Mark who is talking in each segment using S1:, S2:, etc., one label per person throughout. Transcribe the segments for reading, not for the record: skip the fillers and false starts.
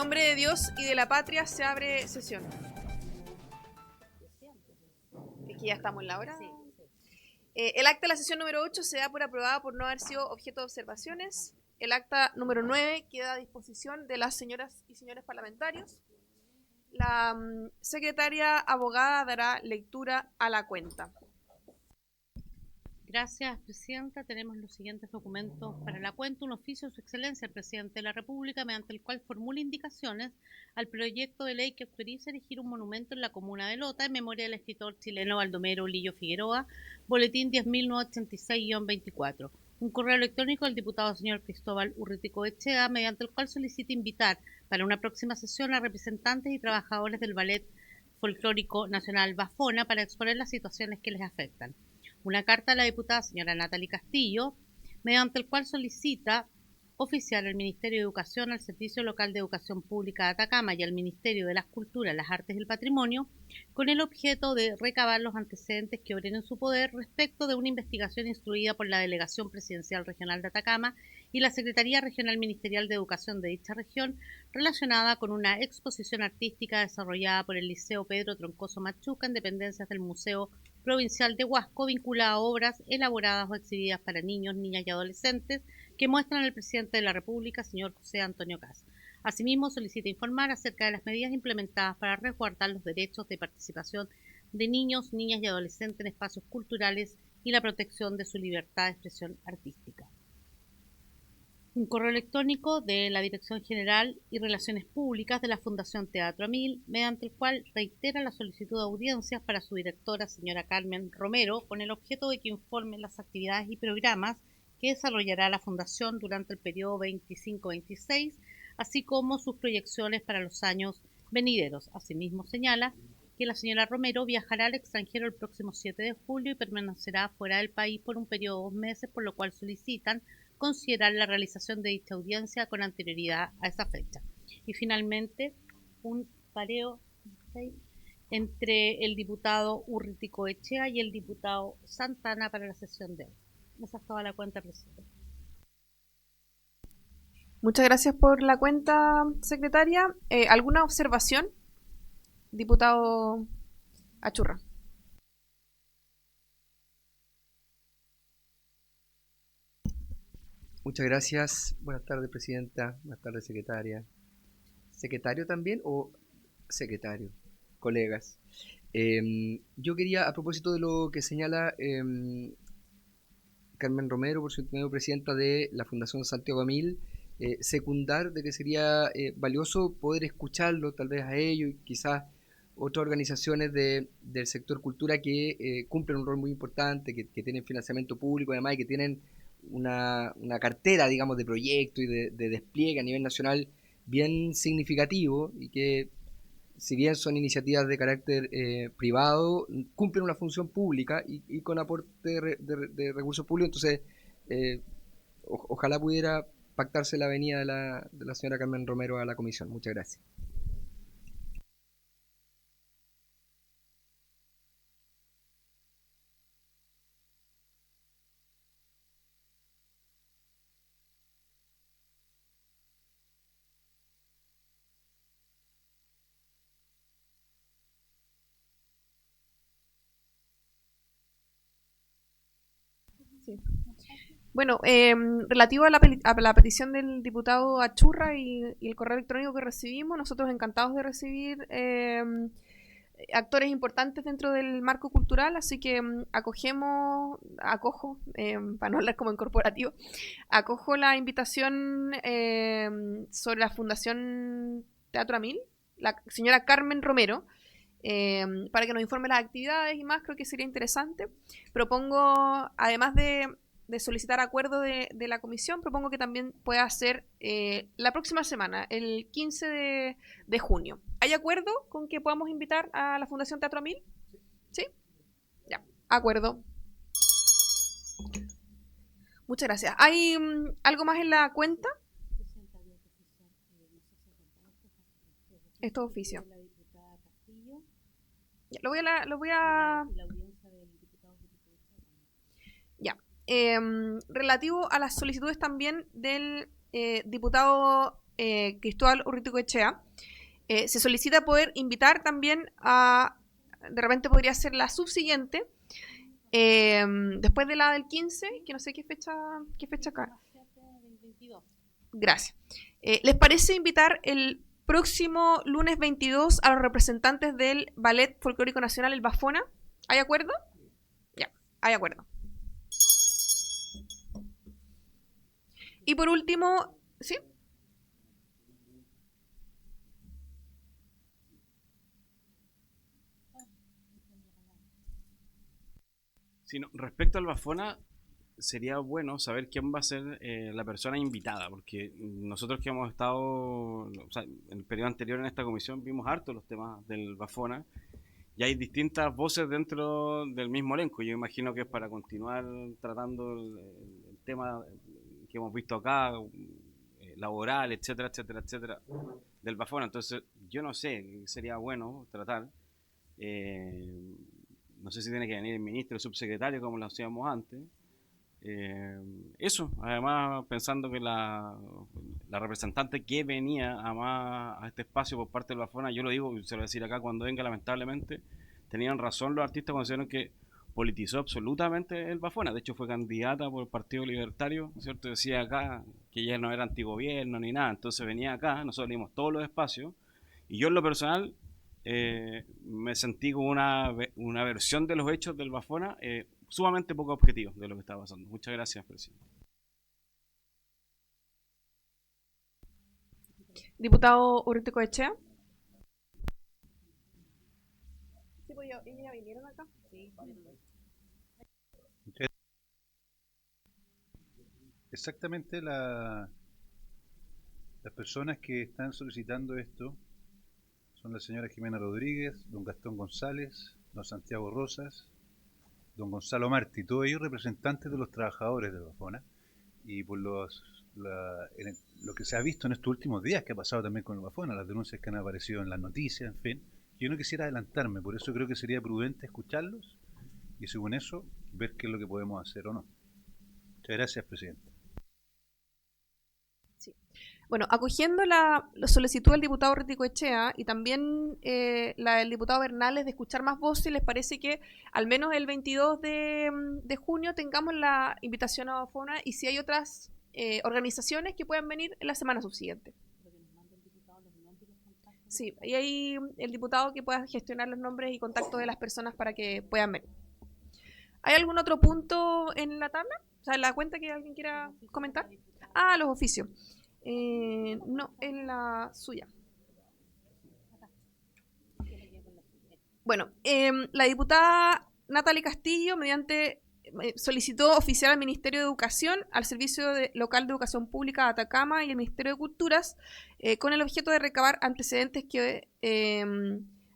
S1: nombre de Dios y de la patria se abre sesión. Es que ya estamos en la hora. El acta de la sesión número 8 se da por aprobada por no haber sido objeto de observaciones. El acta número 9 queda a disposición de las señoras y señores parlamentarios. La secretaria abogada dará lectura a la cuenta.
S2: Gracias, Presidenta. Tenemos los siguientes documentos para la cuenta. Un oficio de Su Excelencia el Presidente de la República, mediante el cual formula indicaciones al proyecto de ley que autoriza erigir un monumento en la comuna de Lota en memoria del escritor chileno Baldomero Lillo Figueroa, boletín 10.986-24. Un correo electrónico del diputado señor Cristóbal Urruticoechea, mediante el cual solicita invitar para una próxima sesión a representantes y trabajadores del Ballet Folclórico Nacional Bafona para exponer las situaciones que les afectan. Una carta a la diputada señora Natalie Castillo, mediante el cual solicita oficiar al Ministerio de Educación, al Servicio Local de Educación Pública de Atacama y al Ministerio de las Culturas, las Artes y el Patrimonio, con el objeto de recabar los antecedentes que obren en su poder respecto de una investigación instruida por la Delegación Presidencial Regional de Atacama y la Secretaría Regional Ministerial de Educación de dicha región, relacionada con una exposición artística desarrollada por el Liceo Pedro Troncoso Machuca en dependencias del Museo Provincial de Huasco, vinculada a obras elaboradas o exhibidas para niños, niñas y adolescentes que muestran al presidente de la República, señor José Antonio Kast. Asimismo, solicita informar acerca de las medidas implementadas para resguardar los derechos de participación de niños, niñas y adolescentes en espacios culturales y la protección de su libertad de expresión artística. Un correo electrónico de la Dirección General y Relaciones Públicas de la Fundación Teatro Amil, mediante el cual reitera la solicitud de audiencias para su directora, señora Carmen Romero, con el objeto de que informe las actividades y programas que desarrollará la Fundación durante el periodo 25-26, así como sus proyecciones para los años venideros. Asimismo, señala que la señora Romero viajará al extranjero el próximo 7 de julio y permanecerá fuera del país por un periodo de 2 meses, por lo cual solicitan considerar la realización de dicha audiencia con anterioridad a esa fecha. Y finalmente, un pareo entre el diputado Urruticoechea y el diputado Santana para la sesión de hoy. Esa es toda la cuenta, presidente.
S1: Muchas gracias por la cuenta, secretaria. ¿Alguna observación, diputado Achurra?
S3: Muchas gracias. Buenas tardes, presidenta. Buenas tardes, secretaria. ¿Secretario también o secretario? Colegas. Yo quería, a propósito de lo que señala Carmen Romero, por su intermedio, presidenta de la Fundación Santiago Amil, secundar de que sería valioso poder escucharlo, tal vez a ellos y quizás otras organizaciones del sector cultura que cumplen un rol muy importante, que tienen financiamiento público además y que tienen una cartera, digamos, de proyectos y de despliegue a nivel nacional bien significativo y que, si bien son iniciativas de carácter privado, cumplen una función pública y con aporte de recursos públicos. Entonces, ojalá pudiera pactarse la venida de la señora Carmen Romero a la comisión. Muchas gracias.
S1: Sí. Bueno, relativo a la petición del diputado Achurra y el correo electrónico que recibimos, nosotros encantados de recibir actores importantes dentro del marco cultural, así que acojo, para no hablar como en corporativo, acojo la invitación sobre la Fundación Teatro Amil, la señora Carmen Romero, para que nos informe las actividades y más. Creo que sería interesante. Propongo, además de solicitar acuerdo de la comisión, propongo que también pueda ser la próxima semana, el 15 de junio. ¿Hay acuerdo con que podamos invitar a la Fundación Teatro Amil? ¿Sí? Ya, acuerdo. Muchas gracias. ¿Hay algo más en la cuenta? Estos oficios. Lo voy a... Ya. Relativo a las solicitudes también del diputado Cristóbal Urruticoechea, se solicita poder invitar también a, de repente podría ser la subsiguiente, después de la del 15, que no sé qué fecha acá. Gracias. ¿Les parece invitar el próximo lunes 22 a los representantes del Ballet Folclórico Nacional, el Bafona? ¿Hay acuerdo? Ya, hay acuerdo. Y por último, ¿sí?
S4: Sí, no, respecto al Bafona, sería bueno saber quién va a ser la persona invitada, porque nosotros que hemos estado, o sea, en el periodo anterior en esta comisión vimos harto los temas del Bafona y hay distintas voces dentro del mismo elenco. Yo imagino que es para continuar tratando el tema que hemos visto acá, laboral, etcétera, etcétera, etcétera, del Bafona. Entonces, yo no sé, sería bueno tratar. No sé si tiene que venir el ministro, el subsecretario, como lo hacíamos antes. Eso, además pensando que la representante que venía a este espacio por parte del Bafona, yo lo digo, se lo voy a decir acá, cuando venga lamentablemente, tenían razón los artistas cuando dijeron que politizó absolutamente el Bafona. De hecho fue candidata por el Partido Libertario, ¿cierto? Decía acá que ella no era antigobierno ni nada, entonces venía acá, nosotros le dimos todos los espacios y yo en lo personal me sentí con una versión de los hechos del Bafona sumamente poco objetivo de lo que está pasando. Muchas gracias, presidente.
S1: Diputado Urruticoechea. Sí, pues ellos ya vinieron acá. Sí.
S5: Exactamente las personas que están solicitando esto son la señora Jimena Rodríguez, don Gastón González, don Santiago Rosas, don Gonzalo Martí, todos ellos representantes de los trabajadores de Bafona, y por lo que se ha visto en estos últimos días, que ha pasado también con el Bafona, las denuncias que han aparecido en las noticias, en fin, yo no quisiera adelantarme, por eso creo que sería prudente escucharlos y según eso ver qué es lo que podemos hacer o no. Muchas gracias, presidente.
S1: Sí. Bueno, acogiendo la solicitud del diputado Urruticoechea y también la del diputado Bernales de escuchar más voces, ¿les parece que al menos el 22 de junio tengamos la invitación a Bafona y si hay otras organizaciones que puedan venir en la semana subsiguiente? Sí, y hay el diputado que pueda gestionar los nombres y contactos de las personas para que puedan venir. ¿Hay algún otro punto en la tabla? O sea, en la cuenta que alguien quiera comentar. Ah, los oficios. No, en la suya. Bueno, la diputada Natalie Castillo, mediante solicitó oficiar al Ministerio de Educación, al Servicio Local de Educación Pública de Atacama y al Ministerio de Culturas, con el objeto de recabar antecedentes que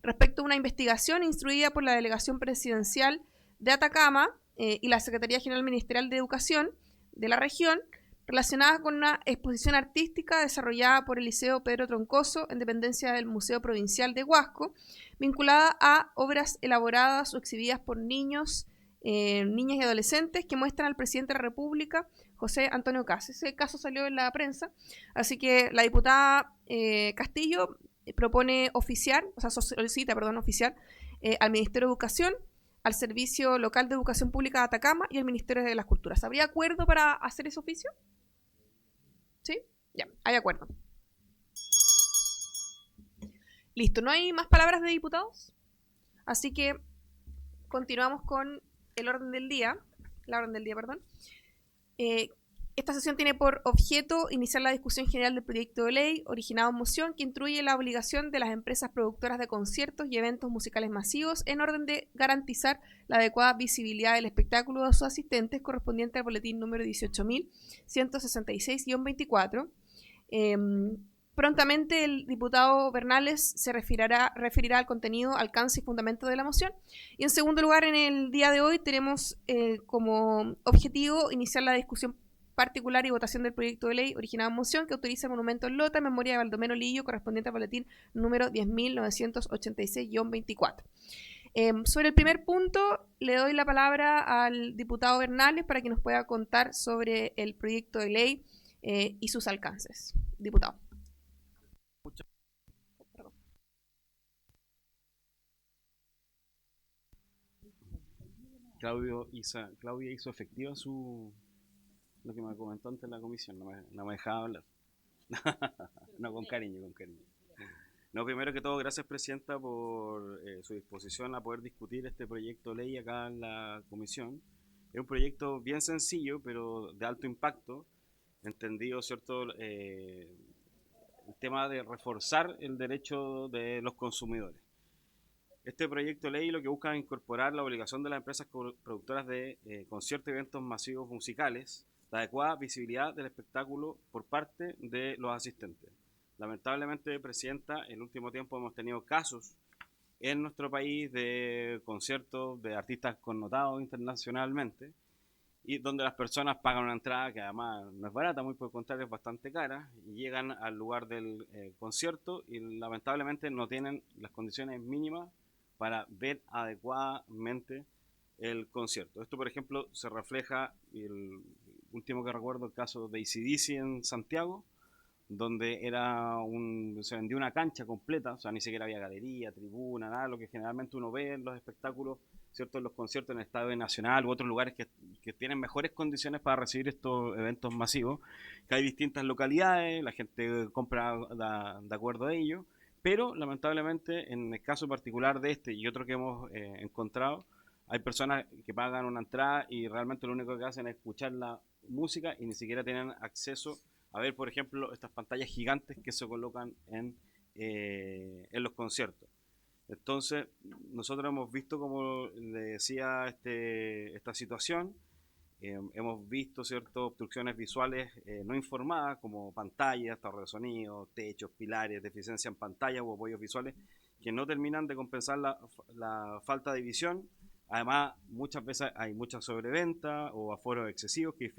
S1: respecto a una investigación instruida por la Delegación Presidencial de Atacama y la Secretaría General Ministerial de Educación de la región, relacionada con una exposición artística desarrollada por el Liceo Pedro Troncoso en dependencia del Museo Provincial de Huasco, vinculada a obras elaboradas o exhibidas por niños, niñas y adolescentes que muestran al presidente de la República, José Antonio Kast. Ese caso salió en la prensa, así que la diputada Castillo propone oficiar, o sea, solicita, perdón, oficiar al Ministerio de Educación, al Servicio Local de Educación Pública de Atacama y al Ministerio de las Culturas. ¿Habría acuerdo para hacer ese oficio? ¿Sí? Ya, hay acuerdo. Listo, ¿no hay más palabras de diputados? Así que continuamos con el orden del día, la orden del día, perdón. Esta sesión tiene por objeto iniciar la discusión general del proyecto de ley originado en moción que incluye la obligación de las empresas productoras de conciertos y eventos musicales masivos en orden de garantizar la adecuada visibilidad del espectáculo de sus asistentes correspondiente al boletín número 18.166-24. Prontamente el diputado Bernales se referirá al contenido, alcance y fundamento de la moción. Y en segundo lugar, en el día de hoy tenemos como objetivo iniciar la discusión particular y votación del proyecto de ley originado en moción que autoriza el monumento en Lota en memoria de Baldomero Lillo correspondiente al boletín número 10.986-24. Sobre el primer punto, le doy la palabra al diputado Bernales para que nos pueda contar sobre el proyecto de ley y sus alcances. Diputado.
S4: Claudia hizo efectiva lo que me comentó antes en la comisión, no me dejaba hablar. No, con cariño, con cariño. No, primero que todo, gracias Presidenta por su disposición a poder discutir este proyecto de ley acá en la comisión. Es un proyecto bien sencillo, pero de alto impacto, entendido, ¿cierto? El tema de reforzar el derecho de los consumidores. Este proyecto de ley lo que busca es incorporar la obligación de las empresas productoras de conciertos y eventos masivos musicales, la adecuada visibilidad del espectáculo por parte de los asistentes. Lamentablemente, Presidenta, en el último tiempo hemos tenido casos en nuestro país de conciertos de artistas connotados internacionalmente y donde las personas pagan una entrada que además no es barata, muy por el contrario es bastante cara, y llegan al lugar del concierto y lamentablemente no tienen las condiciones mínimas para ver adecuadamente el concierto. Esto, por ejemplo, se refleja, el último que recuerdo, el caso de AC/DC en Santiago, donde se vendió una cancha completa, o sea, ni siquiera había galería, tribuna, nada, lo que generalmente uno ve en los espectáculos, ¿cierto? En los conciertos en el Estadio Nacional u otros lugares que tienen mejores condiciones para recibir estos eventos masivos, que hay distintas localidades, la gente compra de acuerdo a ello, pero lamentablemente en el caso particular de este y otro que hemos encontrado, hay personas que pagan una entrada y realmente lo único que hacen es escuchar la música y ni siquiera tienen acceso a ver, por ejemplo, estas pantallas gigantes que se colocan en los conciertos. Entonces, nosotros hemos visto, como le decía, esta situación. Hemos visto ciertas obstrucciones visuales no informadas, como pantallas, torres de sonido, techos, pilares, deficiencia en pantalla o apoyos visuales, que no terminan de compensar la falta de visión. Además, muchas veces hay mucha sobreventa o aforos excesivos que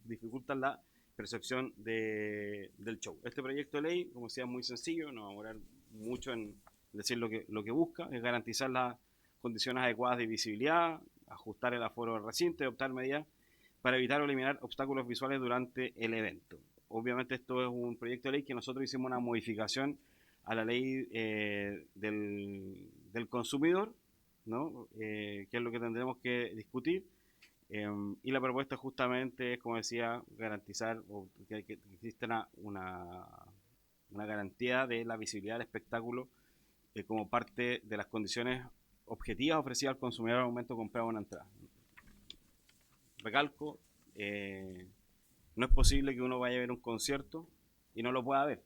S4: dificultan la percepción del show. Este proyecto de ley, como decía, es muy sencillo, no va a demorar mucho en decir lo que busca, es garantizar las condiciones adecuadas de visibilidad, ajustar el aforo del recinto y adoptar medidas para evitar o eliminar obstáculos visuales durante el evento. Obviamente esto es un proyecto de ley que nosotros hicimos una modificación a la ley del consumidor, ¿no? Que es lo que tendremos que discutir. Y la propuesta justamente es, como decía, garantizar que exista una garantía de la visibilidad del espectáculo como parte de las condiciones objetivas ofrecidas al consumidor al momento de comprar una entrada. Recalco, no es posible que uno vaya a ver un concierto y no lo pueda ver.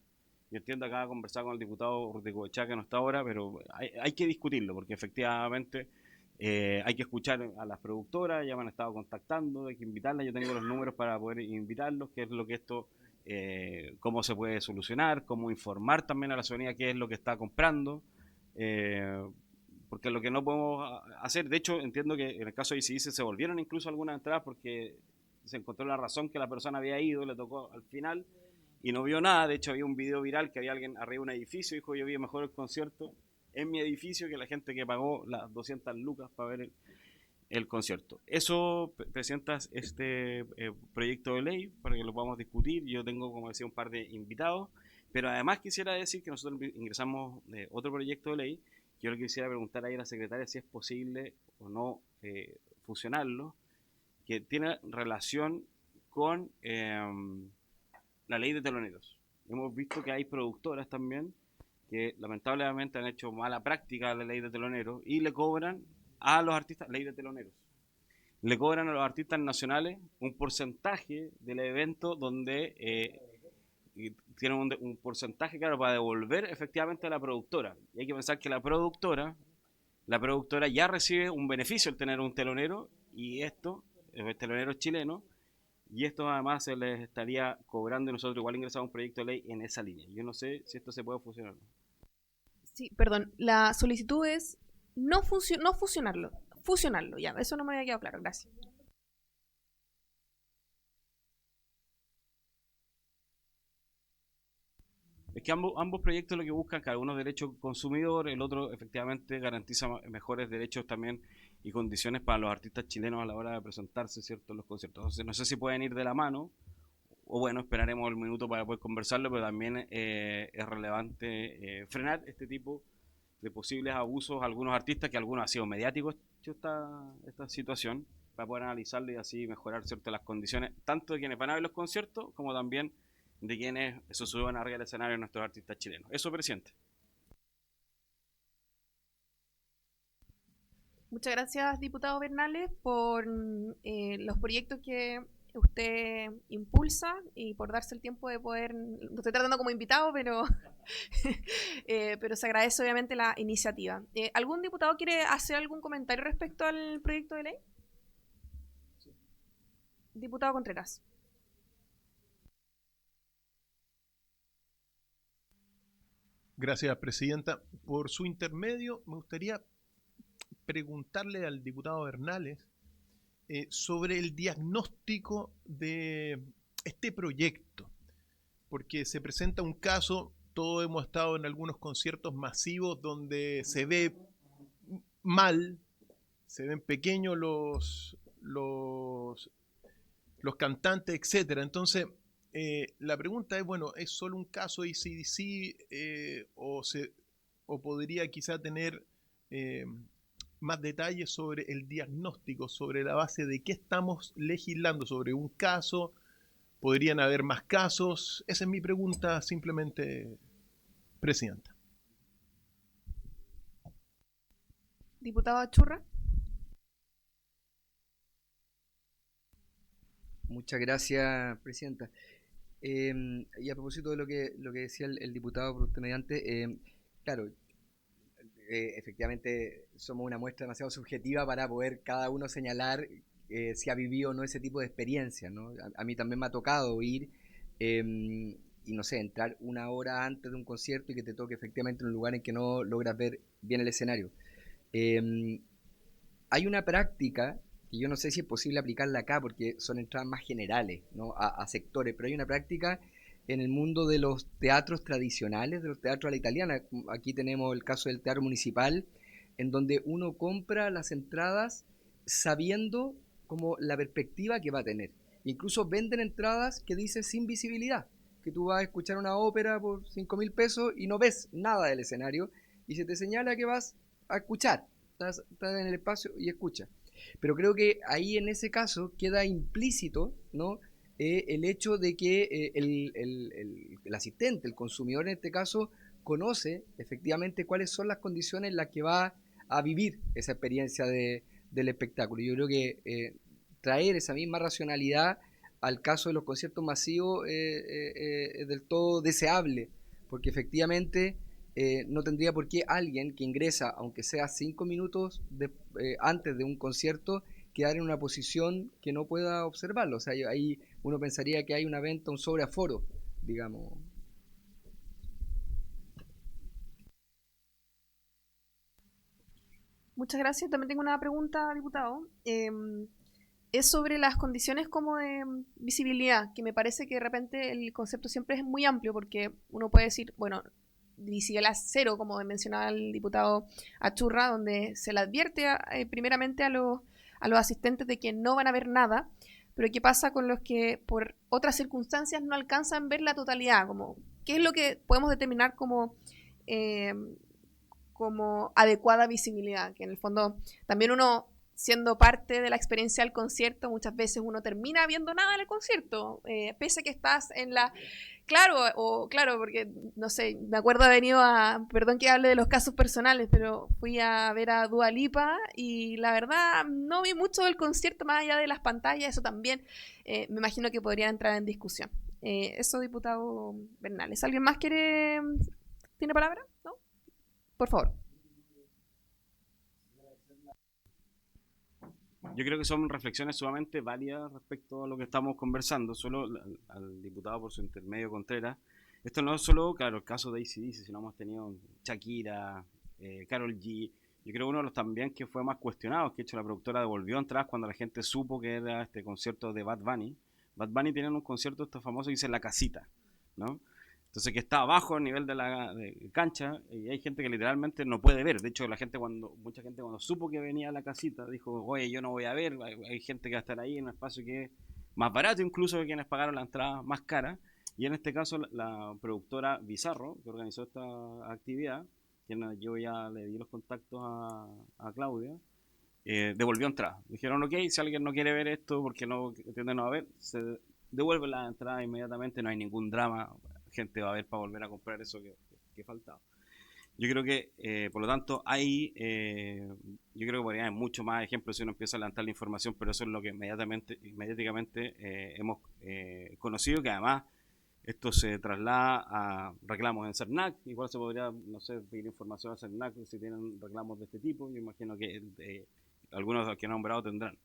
S4: Yo entiendo, acá conversar con el diputado Urticoechea, que no está ahora, pero hay que discutirlo, porque efectivamente hay que escuchar a las productoras, ya me han estado contactando, hay que invitarlas, yo tengo los números para poder invitarlos, qué es lo que esto, cómo se puede solucionar, cómo informar también a la ciudadanía qué es lo que está comprando, porque lo que no podemos hacer, de hecho entiendo que en el caso de ICIS se volvieron incluso algunas entradas porque se encontró la razón que la persona había ido, le tocó al final y no vio nada. De hecho había un video viral que había alguien arriba de un edificio y dijo: yo vi mejor el concierto en mi edificio que la gente que pagó las 200 lucas para ver el concierto. Eso presenta este proyecto de ley para que lo podamos discutir. Yo tengo, como decía, un par de invitados, pero además quisiera decir que nosotros ingresamos otro proyecto de ley. Yo le quisiera preguntar ahí a la secretaria si es posible o no fusionarlo, que tiene relación con la ley de teloneros. Hemos visto que hay productoras también que lamentablemente han hecho mala práctica a la ley de teloneros y le cobran a los artistas, ley de teloneros, le cobran a los artistas nacionales un porcentaje del evento donde tienen un porcentaje, claro, para devolver efectivamente a la productora. Y hay que pensar que la productora ya recibe un beneficio al tener un telonero, y esto, el telonero chileno, y esto además se les estaría cobrando, y nosotros igual ingresamos un proyecto de ley en esa línea. Yo no sé si esto se puede fusionar o no.
S1: Sí, perdón, la solicitud es no fusionarlo, fusionarlo, ya, eso no me había quedado claro, gracias.
S4: Es que ambos proyectos lo que buscan, cada uno derecho consumidor, el otro efectivamente garantiza mejores derechos también y condiciones para los artistas chilenos a la hora de presentarse, ¿cierto?, en los conciertos. Entonces, no sé si pueden ir de la mano, o bueno, esperaremos el minuto para poder conversarlo, pero también es relevante frenar este tipo de posibles abusos a algunos artistas, que algunos ha sido mediáticos esta situación, para poder analizarlo y así mejorar, ¿cierto?, las condiciones, tanto de quienes van a ver los conciertos, como también de quienes se suben arriba del escenario nuestros artistas chilenos. Eso, presidente.
S1: Muchas gracias, diputado Bernales, por los proyectos que usted impulsa y por darse el tiempo de poder, lo estoy tratando como invitado, pero, pero se agradece obviamente la iniciativa. ¿Algún diputado quiere hacer algún comentario respecto al proyecto de ley? Sí. Diputado Contreras.
S6: Gracias, presidenta. Por su intermedio, me gustaría preguntarle al diputado Bernales sobre el diagnóstico de este proyecto, porque se presenta un caso, todos hemos estado en algunos conciertos masivos donde se ve mal, se ven pequeños los cantantes, etcétera. Entonces, la pregunta es, bueno, ¿es solo un caso de AC/DC o podría quizá tener más detalles sobre el diagnóstico, sobre la base de qué estamos legislando sobre un caso? ¿Podrían haber más casos? Esa es mi pregunta simplemente, presidenta.
S1: Diputado Achurra.
S3: Muchas gracias, presidenta. Y a propósito de lo que decía el diputado por usted mediante, claro, efectivamente somos una muestra demasiado subjetiva para poder cada uno señalar si ha vivido o no ese tipo de experiencia, ¿no? A mí también me ha tocado ir y no sé, entrar una hora antes de un concierto y que te toque efectivamente en un lugar en que no logras ver bien el escenario. Hay una práctica que yo no sé si es posible aplicarla acá porque son entradas más generales, ¿no?, a sectores, pero hay una práctica en el mundo de los teatros tradicionales, de los teatros a la italiana. Aquí tenemos el caso del Teatro Municipal, en donde uno compra las entradas sabiendo como la perspectiva que va a tener. Incluso venden entradas que dicen sin visibilidad, que tú vas a escuchar una ópera por 5.000 pesos y no ves nada del escenario y se te señala que vas a escuchar, estás en el espacio y escuchas. Pero creo que ahí en ese caso queda implícito, ¿no?, el hecho de que el asistente, el consumidor en este caso, conoce efectivamente cuáles son las condiciones en las que va a vivir esa experiencia del espectáculo. Yo creo que traer esa misma racionalidad al caso de los conciertos masivos es del todo deseable, porque efectivamente no tendría por qué alguien que ingresa, aunque sea 5 minutos antes de un concierto, quedar en una posición que no pueda observarlo. O sea, ahí uno pensaría que hay una venta, un sobreaforo, digamos.
S1: Muchas gracias. También tengo una pregunta, diputado. Es sobre las condiciones como de visibilidad, que me parece que de repente el concepto siempre es muy amplio, porque uno puede decir, bueno, visibilidad cero, como mencionaba el diputado Achurra, donde se le advierte primeramente a los asistentes de que no van a ver nada, pero ¿qué pasa con los que por otras circunstancias no alcanzan a ver la totalidad? Como, ¿qué es lo que podemos determinar como adecuada visibilidad? Que en el fondo también uno, siendo parte de la experiencia del concierto, muchas veces uno termina viendo nada en el concierto, pese a que estás en la... Claro, porque, no sé, me acuerdo de haber venido perdón que hable de los casos personales, pero fui a ver a Dua Lipa y la verdad no vi mucho del concierto más allá de las pantallas. Eso también me imagino que podría entrar en discusión. Eso, diputado Bernales. ¿Alguien más tiene palabra? ¿No? Por favor.
S4: Yo creo que son reflexiones sumamente válidas respecto a lo que estamos conversando. Solo al diputado por su intermedio, Contreras, esto no es solo, claro, el caso de AC/DC, sino hemos tenido Shakira, Karol G. Yo creo que uno de los también que fue más cuestionado, que de hecho la productora devolvió entradas cuando la gente supo que era este concierto de Bad Bunny. Bad Bunny tiene un concierto este famoso que dice La Casita, ¿no? Entonces, que está abajo a nivel de la cancha, y hay gente que literalmente no puede ver. De hecho, mucha gente cuando supo que venía a La Casita dijo, oye, yo no voy a ver. Hay gente que va a estar ahí en un espacio que es más barato incluso que quienes pagaron la entrada más cara. Y en este caso la productora Bizarro, que organizó esta actividad, yo ya le di los contactos a Claudia, devolvió entrada. Dijeron, ok, si alguien no quiere ver esto porque no entiende no va a ver, se devuelve la entrada inmediatamente, no hay ningún drama, gente va a ver para volver a comprar eso que faltaba. Yo creo que, por lo tanto, yo creo que podría haber mucho más ejemplos si uno empieza a levantar la información, pero eso es lo que inmediatamente hemos conocido, que además esto se traslada a reclamos en CERNAC. Igual se podría, no sé, pedir información a CERNAC si tienen reclamos de este tipo. Yo imagino que algunos de los que han nombrado tendrán.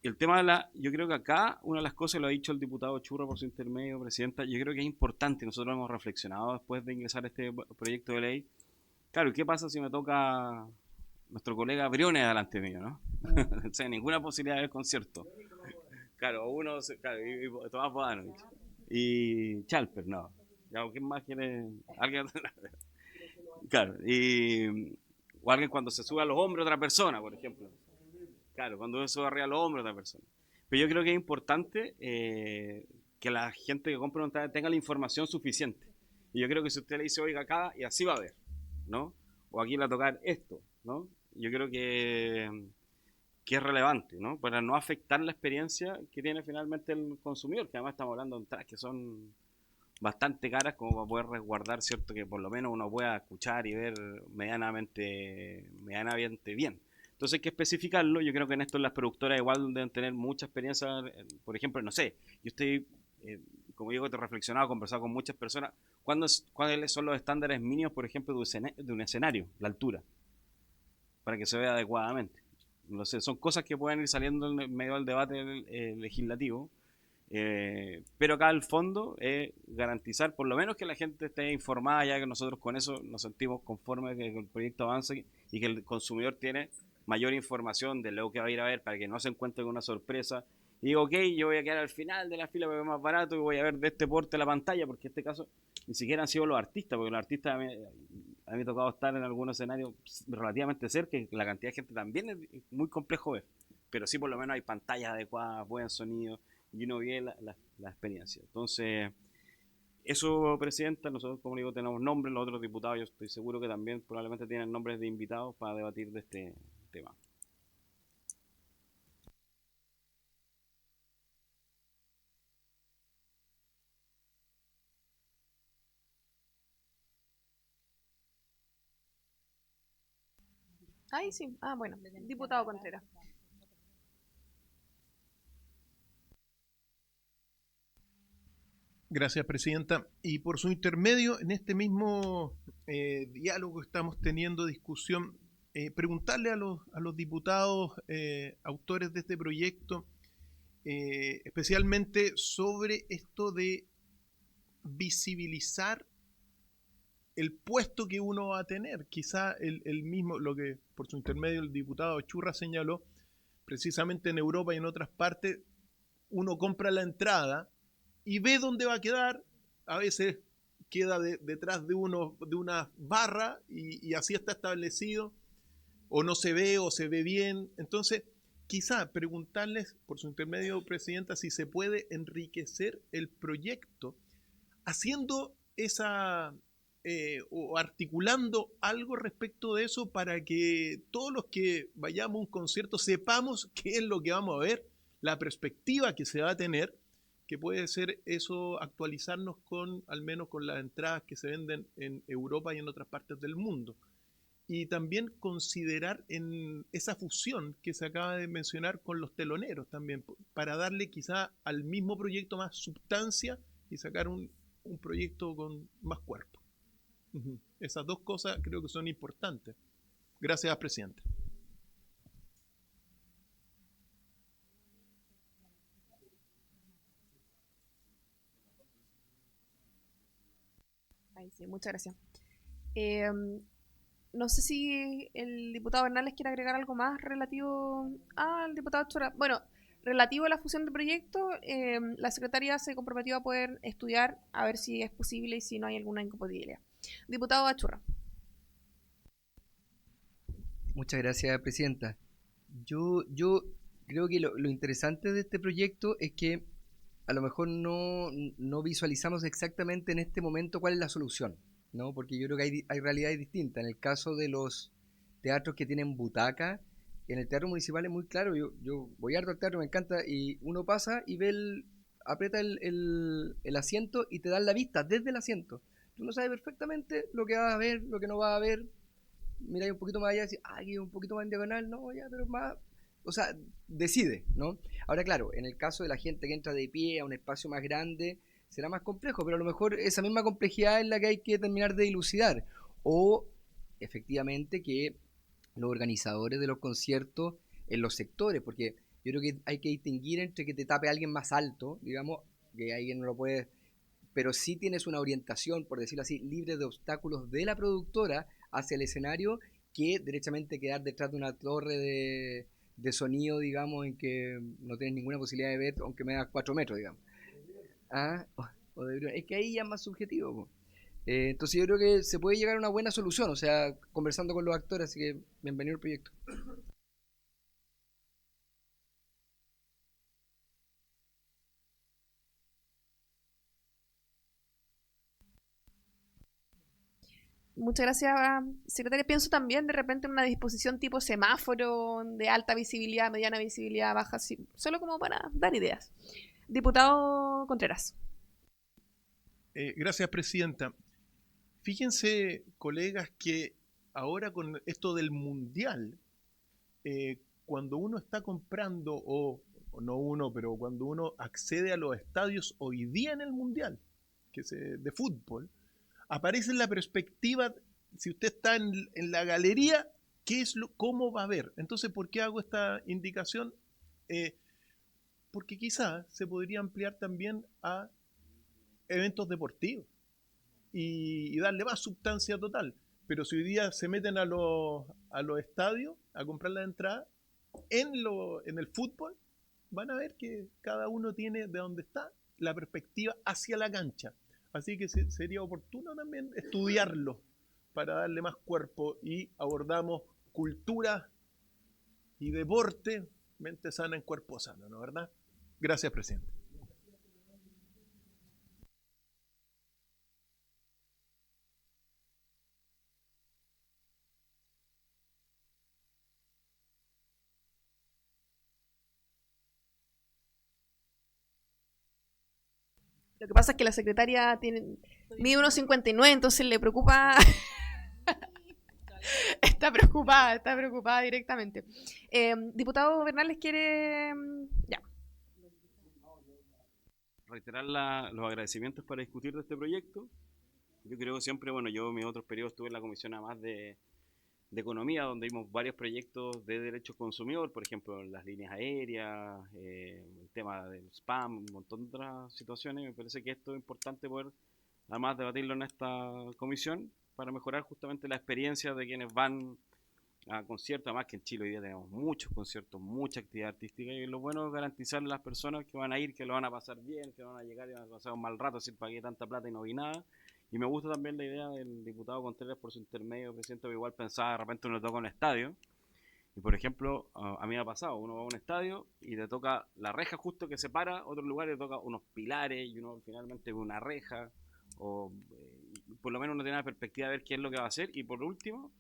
S4: El tema yo creo que acá una de las cosas, lo ha dicho el diputado Churra por su intermedio, presidenta, yo creo que es importante, nosotros hemos reflexionado después de ingresar a este proyecto de ley. Claro, ¿qué pasa si me toca nuestro colega Briones delante mío, no? O sea, ninguna posibilidad de ver concierto. Claro, y Tomás Bodanovich. Y Chalper, no. Ya, ¿quién más quiere? ¿Alguien? Claro, o alguien cuando se sube a los hombros de otra persona, por ejemplo. Claro, cuando eso arriba a los hombros de otra persona. Pero yo creo que es importante que la gente que compra una entrada tenga la información suficiente. Y yo creo que si usted le dice, oiga, acá, y así va a ver, ¿no? O aquí le va a tocar esto, ¿no? Yo creo que es relevante, ¿no? Para no afectar la experiencia que tiene finalmente el consumidor, que además estamos hablando de entradas que son bastante caras como para poder resguardar, ¿cierto? Que por lo menos uno pueda escuchar y ver medianamente bien. Entonces hay que especificarlo. Yo creo que en esto las productoras igual deben tener mucha experiencia. Por ejemplo, no sé, yo estoy, como digo, te he reflexionado, conversado con muchas personas. ¿Cuáles son los estándares mínimos, por ejemplo, de un escenario? La altura, para que se vea adecuadamente. No sé, son cosas que pueden ir saliendo en medio del debate legislativo. Pero acá al fondo es garantizar por lo menos que la gente esté informada, ya que nosotros con eso nos sentimos conformes que el proyecto avance y que el consumidor tiene mayor información de lo que va a ir a ver para que no se encuentre con una sorpresa y digo, ok, yo voy a quedar al final de la fila porque es más barato y voy a ver de este porte la pantalla, porque en este caso ni siquiera han sido los artistas, porque los artistas a mí me ha tocado estar en algunos escenarios relativamente cerca y la cantidad de gente también es muy complejo ver, pero sí por lo menos hay pantallas adecuadas, buen sonido y uno ve la experiencia. Entonces, eso, presidenta, nosotros, como digo, tenemos nombres, los otros diputados, yo estoy seguro que también probablemente tienen nombres de invitados para debatir de este tema.
S1: Ahí sí. Ah, bueno. Diputado Contreras.
S6: Gracias, presidenta. Y por su intermedio, en este mismo diálogo que estamos teniendo, discusión, preguntarle a los diputados autores de este proyecto, especialmente sobre esto de visibilizar el puesto que uno va a tener. Quizá el mismo, lo que por su intermedio el diputado Churra señaló, precisamente en Europa y en otras partes, uno compra la entrada y ve dónde va a quedar. A veces queda detrás de una barra y así está establecido, o no se ve o se ve bien. Entonces, quizá preguntarles, por su intermedio, presidenta, si se puede enriquecer el proyecto haciendo o articulando algo respecto de eso para que todos los que vayamos a un concierto sepamos qué es lo que vamos a ver, la perspectiva que se va a tener, que puede ser eso, actualizarnos al menos con las entradas que se venden en Europa y en otras partes del mundo. Y también considerar en esa fusión que se acaba de mencionar con los teloneros también, para darle quizá al mismo proyecto más sustancia y sacar un proyecto con más cuerpo. Esas dos cosas creo que son importantes. Gracias, presidente.
S1: Ahí sí, muchas gracias. No sé si el diputado Bernales quiere agregar algo más relativo al diputado Chora. Bueno, relativo a la fusión de proyectos, la Secretaría se comprometió a poder estudiar a ver si es posible y si no hay alguna incompatibilidad. Diputado Achurra.
S3: Muchas gracias, presidenta. Yo creo que lo interesante de este proyecto es que a lo mejor no visualizamos exactamente en este momento cuál es la solución. ¿no? Porque yo creo que hay realidades distintas. En el caso de los teatros que tienen butaca, en el teatro municipal es muy claro. Yo voy harto al teatro, me encanta, y uno pasa y aprieta el asiento y te dan la vista desde el asiento. Tú no sabes perfectamente lo que vas a ver, lo que no vas a ver. Mira un poquito más allá y decís, aquí un poquito más en diagonal, no, ya, pero más. O sea, decide, ¿no? Ahora, claro, en el caso de la gente que entra de pie a un espacio más grande, será más complejo, pero a lo mejor esa misma complejidad es la que hay que terminar de dilucidar. O, efectivamente, que los organizadores de los conciertos en los sectores, porque yo creo que hay que distinguir entre que te tape alguien más alto, digamos, que alguien no lo puede, pero sí tienes una orientación, por decirlo así, libre de obstáculos de la productora hacia el escenario, que derechamente quedar detrás de una torre de sonido, digamos, en que no tienes ninguna posibilidad de ver, aunque me das 4 metros, digamos. Ah, es que ahí ya es más subjetivo, po. Entonces yo creo que se puede llegar a una buena solución, o sea, conversando con los actores, así que bienvenido al proyecto.
S1: Muchas gracias, secretaria. Pienso también de repente en una disposición tipo semáforo de alta visibilidad, mediana visibilidad, baja, solo como para dar ideas. Diputado Contreras.
S6: Gracias, presidenta. Fíjense, colegas, que ahora con esto del mundial, cuando uno está comprando, o no uno, pero cuando uno accede a los estadios hoy día en el mundial, de fútbol, aparece en la perspectiva, si usted está en la galería, cómo va a ver. Entonces, ¿por qué hago esta indicación? Porque quizás se podría ampliar también a eventos deportivos y darle más sustancia total. Pero si hoy día se meten a los estadios a comprar la entrada, en el fútbol, van a ver que cada uno tiene de donde está la perspectiva hacia la cancha. Así que sería oportuno también estudiarlo para darle más cuerpo y abordamos cultura y deporte, mente sana en cuerpo sano, ¿no es verdad? Gracias, presidente.
S1: Lo que pasa es que la secretaria mide 1,59, entonces le preocupa. Está preocupada directamente. Diputado Bernales quiere. Ya.
S4: Reiterar los agradecimientos para discutir de este proyecto. Yo creo que siempre, bueno, yo en mis otros periodos estuve en la comisión además de economía, donde vimos varios proyectos de derechos consumidor, por ejemplo, las líneas aéreas, el tema del spam, un montón de otras situaciones. Me parece que esto es importante poder, además, debatirlo en esta comisión para mejorar justamente la experiencia de quienes van a conciertos. Además que en Chile hoy día tenemos muchos conciertos, mucha actividad artística, y lo bueno es garantizarle a las personas que van a ir, que lo van a pasar bien, que van a llegar y van a pasar un mal rato, sin pagué tanta plata y no vi nada. Y me gusta también la idea del diputado Contreras por su intermedio, presidente, que igual pensaba de repente uno le toca un estadio. Y por ejemplo, a mí me ha pasado, uno va a un estadio y le toca la reja justo que separa, otro lugar le toca unos pilares y uno finalmente ve una reja, o por lo menos uno tiene la perspectiva de ver qué es lo que va a hacer. Y por último,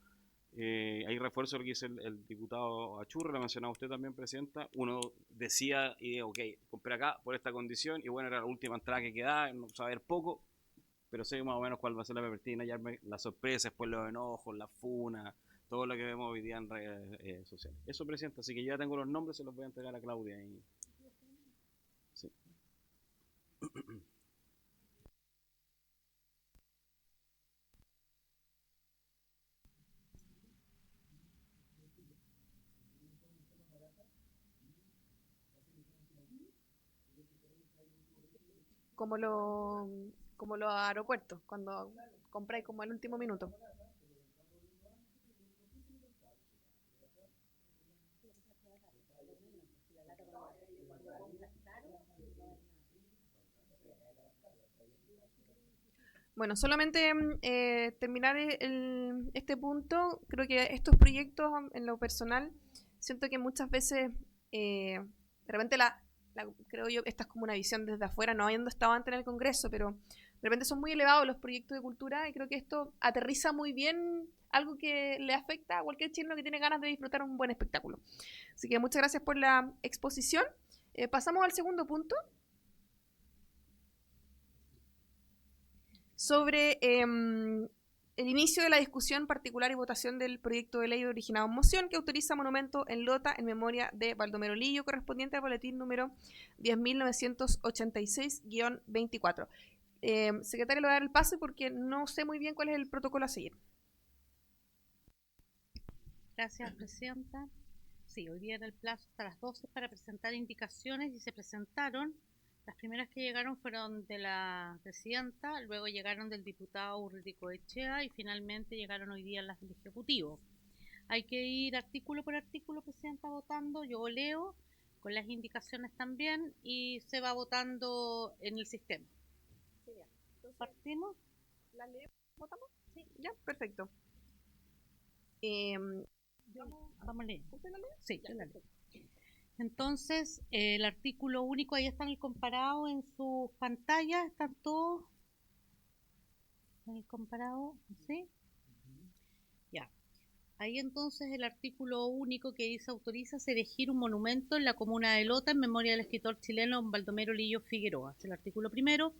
S4: hay refuerzo lo que dice el diputado Achurra, lo mencionaba usted también, presidenta. Uno decía, y digo, ok, compré acá por esta condición, y bueno, era la última entrada que quedaba, no saber poco, pero sé más o menos cuál va a ser la perspectiva, y las sorpresas, después los enojos, las funas, todo lo que vemos hoy día en redes sociales. Eso, presidenta, así que yo ya tengo los nombres, se los voy a entregar a Claudia. Sí.
S1: Como los aeropuertos, cuando compráis como al último minuto. Bueno, solamente terminar este punto. Creo que estos proyectos, en lo personal, siento que muchas veces, de repente creo yo que esta es como una visión desde afuera, no habiendo estado antes en el Congreso, pero de repente son muy elevados los proyectos de cultura y creo que esto aterriza muy bien algo que le afecta a cualquier chileno que tiene ganas de disfrutar un buen espectáculo. Así que muchas gracias por la exposición. Pasamos al segundo punto. Sobre el inicio de la discusión particular y votación del proyecto de ley originado en moción que autoriza monumento en Lota en memoria de Baldomero Lillo, correspondiente al boletín número 10.986-24. Secretario, le voy a dar el pase porque no sé muy bien cuál es el protocolo a seguir.
S2: Gracias, Presidenta. Sí, hoy día era el plazo hasta las 12 para presentar indicaciones y se presentaron. Las primeras que llegaron fueron de la Presidenta, luego llegaron del diputado Urrico Echea y finalmente llegaron hoy día las del Ejecutivo. Hay que ir artículo por artículo, Presidenta, votando. Yo leo con las indicaciones también y se va votando en el sistema. ¿Partimos?
S1: ¿La leo? ¿Votamos? Sí. Ya, perfecto.
S2: Vamos a leer.
S1: ¿Usted la lee?
S2: Sí, yo la leo. Entonces, el artículo único, ahí están el comparado en sus pantallas, están todos en el comparado, ¿sí? Ya. Ahí entonces el artículo único que dice autoriza erigir un monumento en la comuna de Lota en memoria del escritor chileno Baldomero Lillo Figueroa. Es el artículo primero.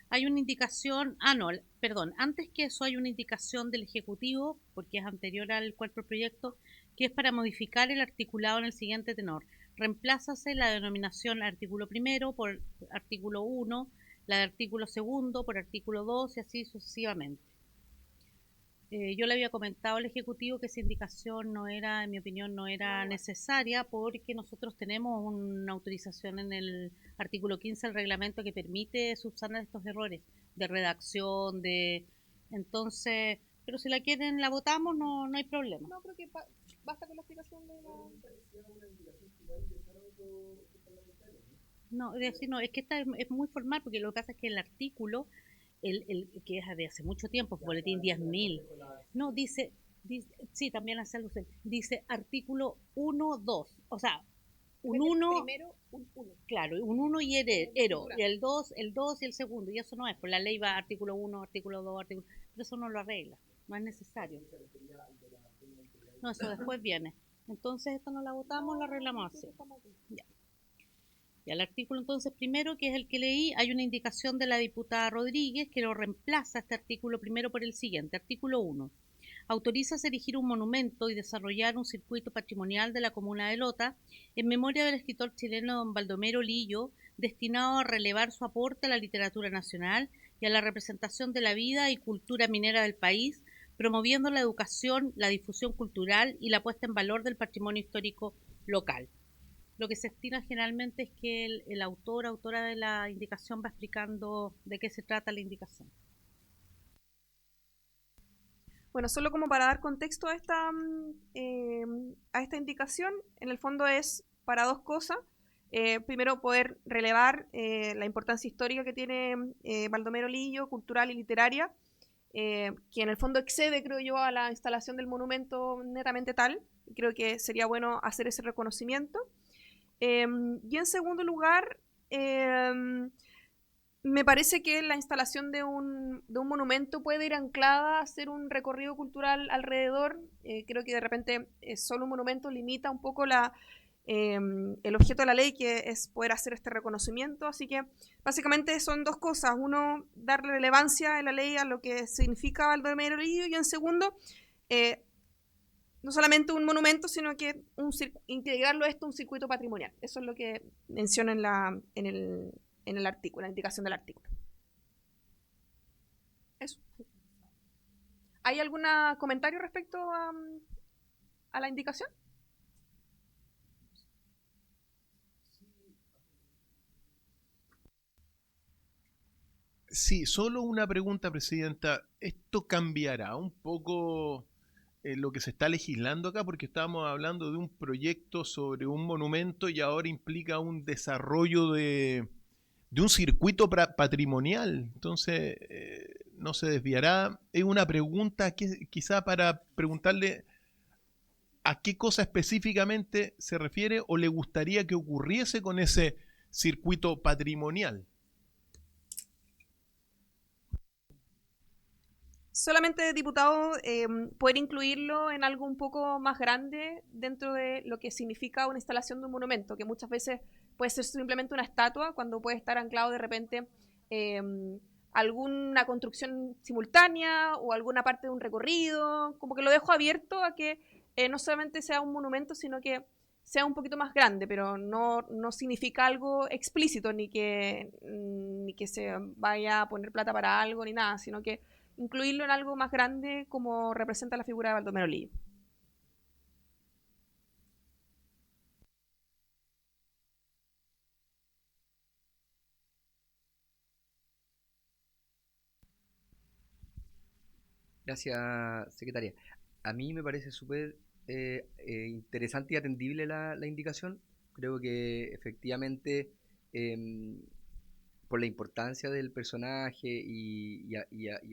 S2: Hay una indicación, antes que eso hay una indicación del Ejecutivo, porque es anterior al cuerpo proyecto, que es para modificar el articulado en el siguiente tenor. Reemplázase la denominación artículo primero por artículo 1, la de artículo segundo por artículo 2 y así sucesivamente. Yo le había comentado al Ejecutivo que esa indicación no era, en mi opinión, no era necesaria porque nosotros tenemos una autorización en el artículo 15 del reglamento que permite subsanar estos errores de redacción, entonces, pero si la quieren la votamos, no hay problema.
S1: No, creo que basta con la explicación de la...
S2: No, es que esta es muy formal porque lo que pasa es que el artículo, el que es de hace mucho tiempo, boletín 10.000, no, dice, sí, también hace algo, dice artículo 1, 2, o sea, un 1,
S1: primero, un 1.
S2: Claro, un 1 y ero, y el 2 y el segundo, y eso no es, pues la ley va artículo 1, artículo 2, artículo, pero eso no lo arregla, no es necesario. No, eso después viene. Entonces esta no la votamos, la arreglamos así. Ya. Y al artículo entonces primero, que es el que leí, hay una indicación de la diputada Rodríguez que lo reemplaza este artículo primero por el siguiente. Artículo 1. Autoriza erigir un monumento y desarrollar un circuito patrimonial de la comuna de Lota en memoria del escritor chileno don Baldomero Lillo, destinado a relevar su aporte a la literatura nacional y a la representación de la vida y cultura minera del país, promoviendo la educación, la difusión cultural y la puesta en valor del patrimonio histórico local. Lo que se estima generalmente es que el autora de la indicación va explicando de qué se trata la indicación.
S1: Bueno, solo como para dar contexto a esta indicación, en el fondo es para dos cosas. Primero, poder relevar la importancia histórica que tiene Baldomero Lillo, cultural y literaria, que en el fondo excede, creo yo, a la instalación del monumento netamente tal. Creo que sería bueno hacer ese reconocimiento. Y en segundo lugar, me parece que la instalación de un monumento puede ir anclada a hacer un recorrido cultural alrededor. Creo que de repente solo un monumento limita un poco el objeto de la ley, que es poder hacer este reconocimiento. Así que básicamente son dos cosas. Uno, darle relevancia en la ley a lo que significa Baldomero Lillo, y en segundo, no solamente un monumento, sino que integrarlo esto a un circuito patrimonial. Eso es lo que menciona en el artículo, en la indicación del artículo. Eso. ¿Hay algún comentario respecto a la indicación?
S6: Sí, solo una pregunta, Presidenta. ¿Esto cambiará un poco lo que se está legislando acá? Porque estábamos hablando de un proyecto sobre un monumento y ahora implica un desarrollo de un circuito patrimonial. Entonces, ¿no se desviará? Es una pregunta quizá para preguntarle a qué cosa específicamente se refiere o le gustaría que ocurriese con ese circuito patrimonial.
S1: Solamente, diputado, poder incluirlo en algo un poco más grande dentro de lo que significa una instalación de un monumento, que muchas veces puede ser simplemente una estatua, cuando puede estar anclado de repente alguna construcción simultánea o alguna parte de un recorrido, como que lo dejo abierto a que no solamente sea un monumento, sino que sea un poquito más grande, pero no significa algo explícito, ni que se vaya a poner plata para algo, ni nada, sino que incluirlo en algo más grande como representa la figura de Baldomero Lillo.
S3: Gracias, secretaria. A mí me parece súper interesante y atendible la indicación. Creo que efectivamente, em, por la importancia del personaje y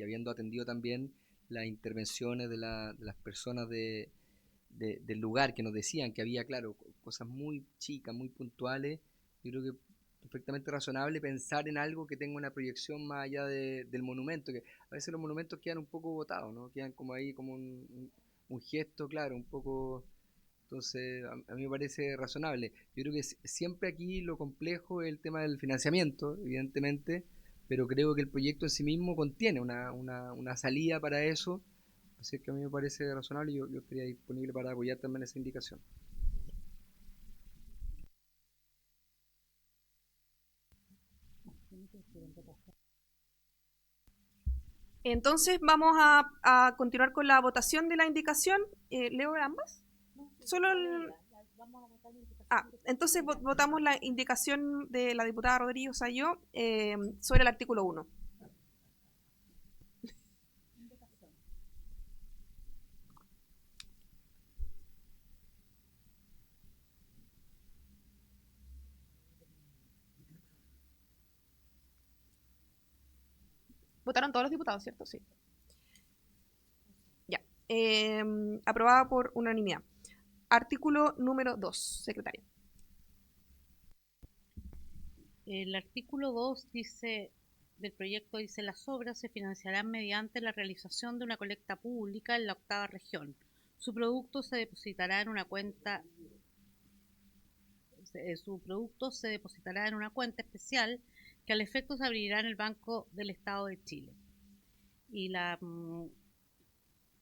S3: habiendo atendido también las intervenciones de las personas del lugar que nos decían que había, claro, cosas muy chicas, muy puntuales, yo creo que perfectamente razonable pensar en algo que tenga una proyección más allá del monumento, que a veces los monumentos quedan un poco botados, ¿no? Quedan como ahí, como un gesto, claro, un poco. Entonces, a mí me parece razonable. Yo creo que siempre aquí lo complejo es el tema del financiamiento, evidentemente, pero creo que el proyecto en sí mismo contiene una salida para eso. Así que a mí me parece razonable y yo estaría disponible para apoyar también esa indicación.
S1: Entonces vamos a continuar con la votación de la indicación. ¿Leo ambas? Solo entonces votamos la indicación de la diputada Rodríguez Sayó sobre el artículo 1. ¿Votaron todos los diputados, cierto? Sí. Ya. Aprobada por unanimidad. Artículo número 2, secretaria.
S2: El artículo 2 del proyecto dice: las obras se financiarán mediante la realización de una colecta pública en la 8ª región. Su producto se depositará en una cuenta especial que al efecto se abrirá en el Banco del Estado de Chile. Y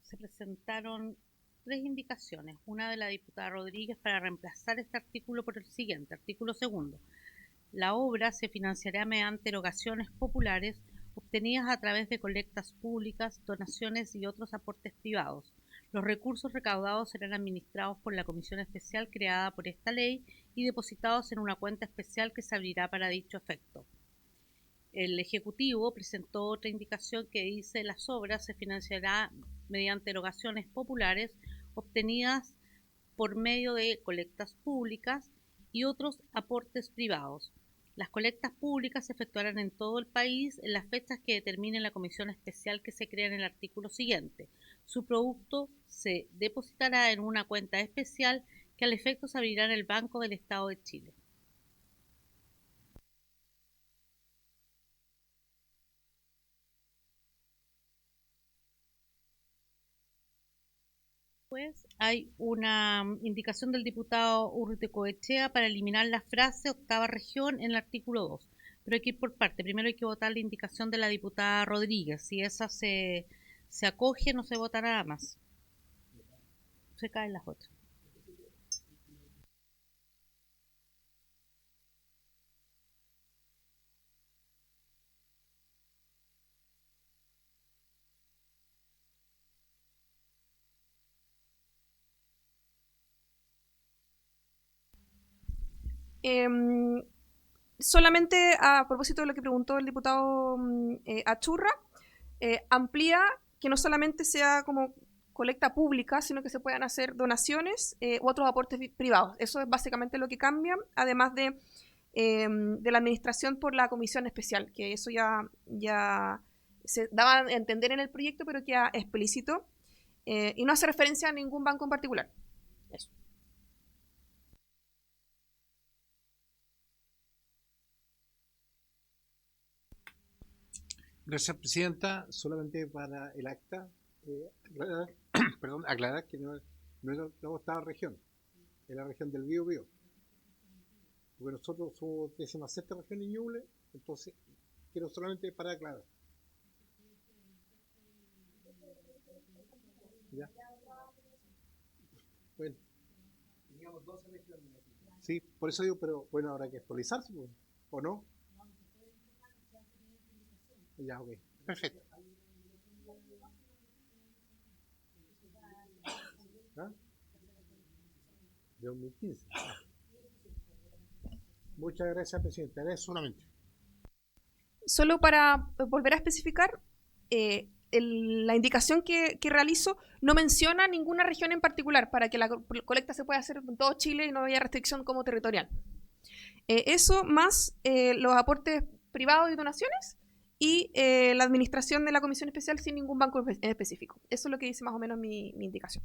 S2: se presentaron 3 indicaciones, una de la diputada Rodríguez para reemplazar este artículo por el siguiente, artículo 2. La obra se financiará mediante erogaciones populares obtenidas a través de colectas públicas, donaciones y otros aportes privados. Los recursos recaudados serán administrados por la comisión especial creada por esta ley y depositados en una cuenta especial que se abrirá para dicho efecto. El Ejecutivo presentó otra indicación que dice: las obras se financiará mediante erogaciones populares obtenidas por medio de colectas públicas y otros aportes privados. Las colectas públicas se efectuarán en todo el país en las fechas que determine la comisión especial que se crea en el artículo siguiente. Su producto se depositará en una cuenta especial que al efecto se abrirá en el Banco del Estado de Chile. Después hay una indicación del diputado Urruticoechea para eliminar la frase 8ª región en el artículo 2. Pero hay que ir por parte. Primero hay que votar la indicación de la diputada Rodríguez. Si esa se acoge, no se vota nada más. Se caen las otras.
S1: Solamente a propósito de lo que preguntó el diputado Achurra, amplía que no solamente sea como colecta pública, sino que se puedan hacer donaciones u otros aportes privados. Eso es básicamente lo que cambia, además de la administración por la comisión especial, que eso ya se daba a entender en el proyecto, pero queda explícito y no hace referencia a ningún banco en particular. Eso.
S7: Gracias, Presidenta. Solamente para el acta, aclarar que no es la octava región, es la región del Biobío. Porque nosotros somos 16ª región en Ñuble, entonces quiero solamente para aclarar. ¿Ya? Bueno. Teníamos 12 regiones. Sí, por eso digo, pero bueno, habrá que actualizarse, pues, ¿o no? Ya, ok. Perfecto. ¿Ah? De 2015. Muchas gracias, Presidenta. Era solamente.
S1: Solo para volver a especificar, la indicación que realizo no menciona ninguna región en particular para que la colecta se pueda hacer en todo Chile y no haya restricción como territorial. Eso más los aportes privados y donaciones y la administración de la comisión especial sin ningún banco en específico. Eso es lo que dice más o menos mi indicación.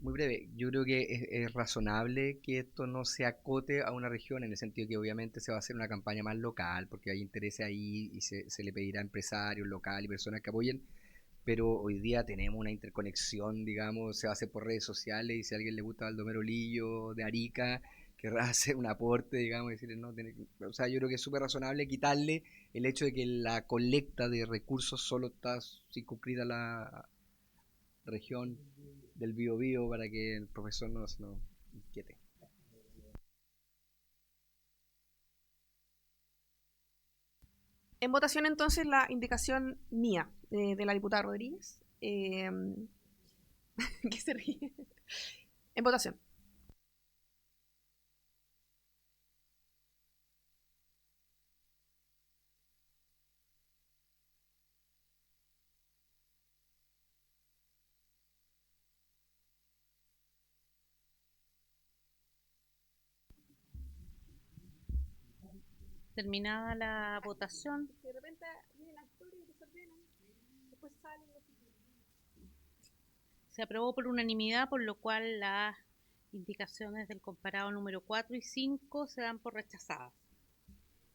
S3: Muy breve, yo creo que es razonable que esto no se acote a una región, en el sentido que obviamente se va a hacer una campaña más local, porque hay intereses ahí y se le pedirá a empresarios locales y personas que apoyen, pero hoy día tenemos una interconexión, digamos, se va a hacer por redes sociales y si a alguien le gusta Baldomero Lillo de Arica, querrá hacer un aporte, digamos, y decirle, no, o sea, yo creo que es súper razonable quitarle el hecho de que la colecta de recursos solo está circunscrita a la región del Biobío para que el profesor no se nos inquiete.
S1: En votación entonces la indicación mía de la diputada Rodríguez. ¿Qué se ríe? En votación.
S2: Terminada la votación.
S1: De repente vienen actores y desordenan, después salen.
S2: Se aprobó por unanimidad, por lo cual las indicaciones del comparado número 4 y 5 se dan por rechazadas.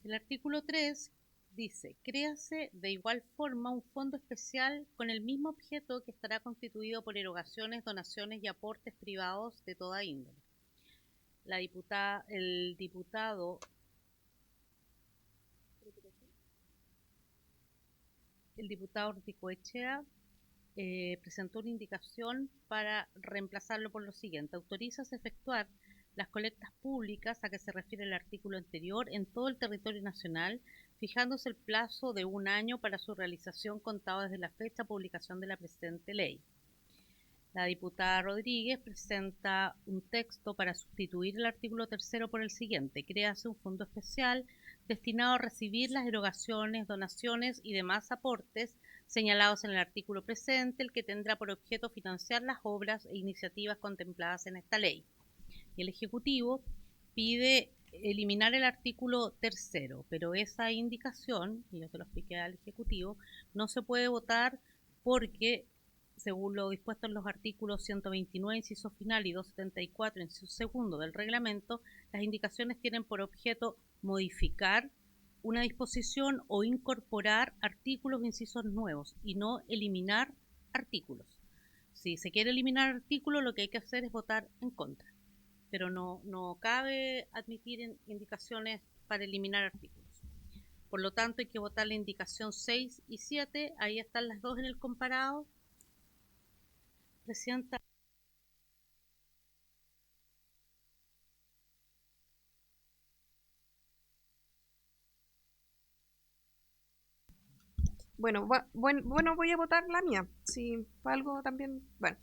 S2: El artículo 3 dice, créase de igual forma un fondo especial con el mismo objeto que estará constituido por erogaciones, donaciones y aportes privados de toda índole. El diputado Orticoechea presentó una indicación para reemplazarlo por lo siguiente. Autorizas efectuar las colectas públicas a que se refiere el artículo anterior en todo el territorio nacional, fijándose el plazo de 1 año para su realización contado desde la fecha de publicación de la presente ley. La diputada Rodríguez presenta un texto para sustituir el artículo 3 por el siguiente. Créase un fondo especial destinado a recibir las erogaciones, donaciones y demás aportes señalados en el artículo presente, el que tendrá por objeto financiar las obras e iniciativas contempladas en esta ley. Y el Ejecutivo pide eliminar el artículo 3, pero esa indicación, y yo se lo expliqué al Ejecutivo, no se puede votar porque, según lo dispuesto en los artículos 129, inciso final, y 274, inciso segundo del reglamento, las indicaciones tienen por objeto modificar una disposición o incorporar artículos o incisos nuevos y no eliminar artículos. Si se quiere eliminar artículos, lo que hay que hacer es votar en contra, pero no cabe admitir indicaciones para eliminar artículos. Por lo tanto, hay que votar la indicación 6 y 7, ahí están las dos en el comparado. Presidenta.
S1: Bueno, voy a votar la mía. Si para algo también. Bueno,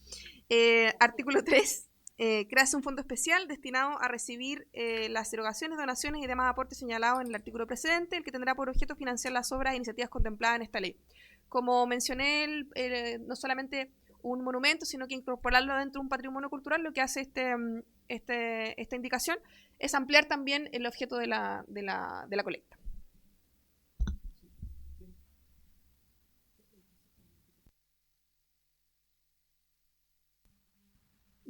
S1: artículo 3. Crearse un fondo especial destinado a recibir las erogaciones, donaciones y demás aportes señalados en el artículo precedente, el que tendrá por objeto financiar las obras e iniciativas contempladas en esta ley. Como mencioné, no solamente un monumento, sino que incorporarlo dentro de un patrimonio cultural, lo que hace esta indicación es ampliar también el objeto de la colecta.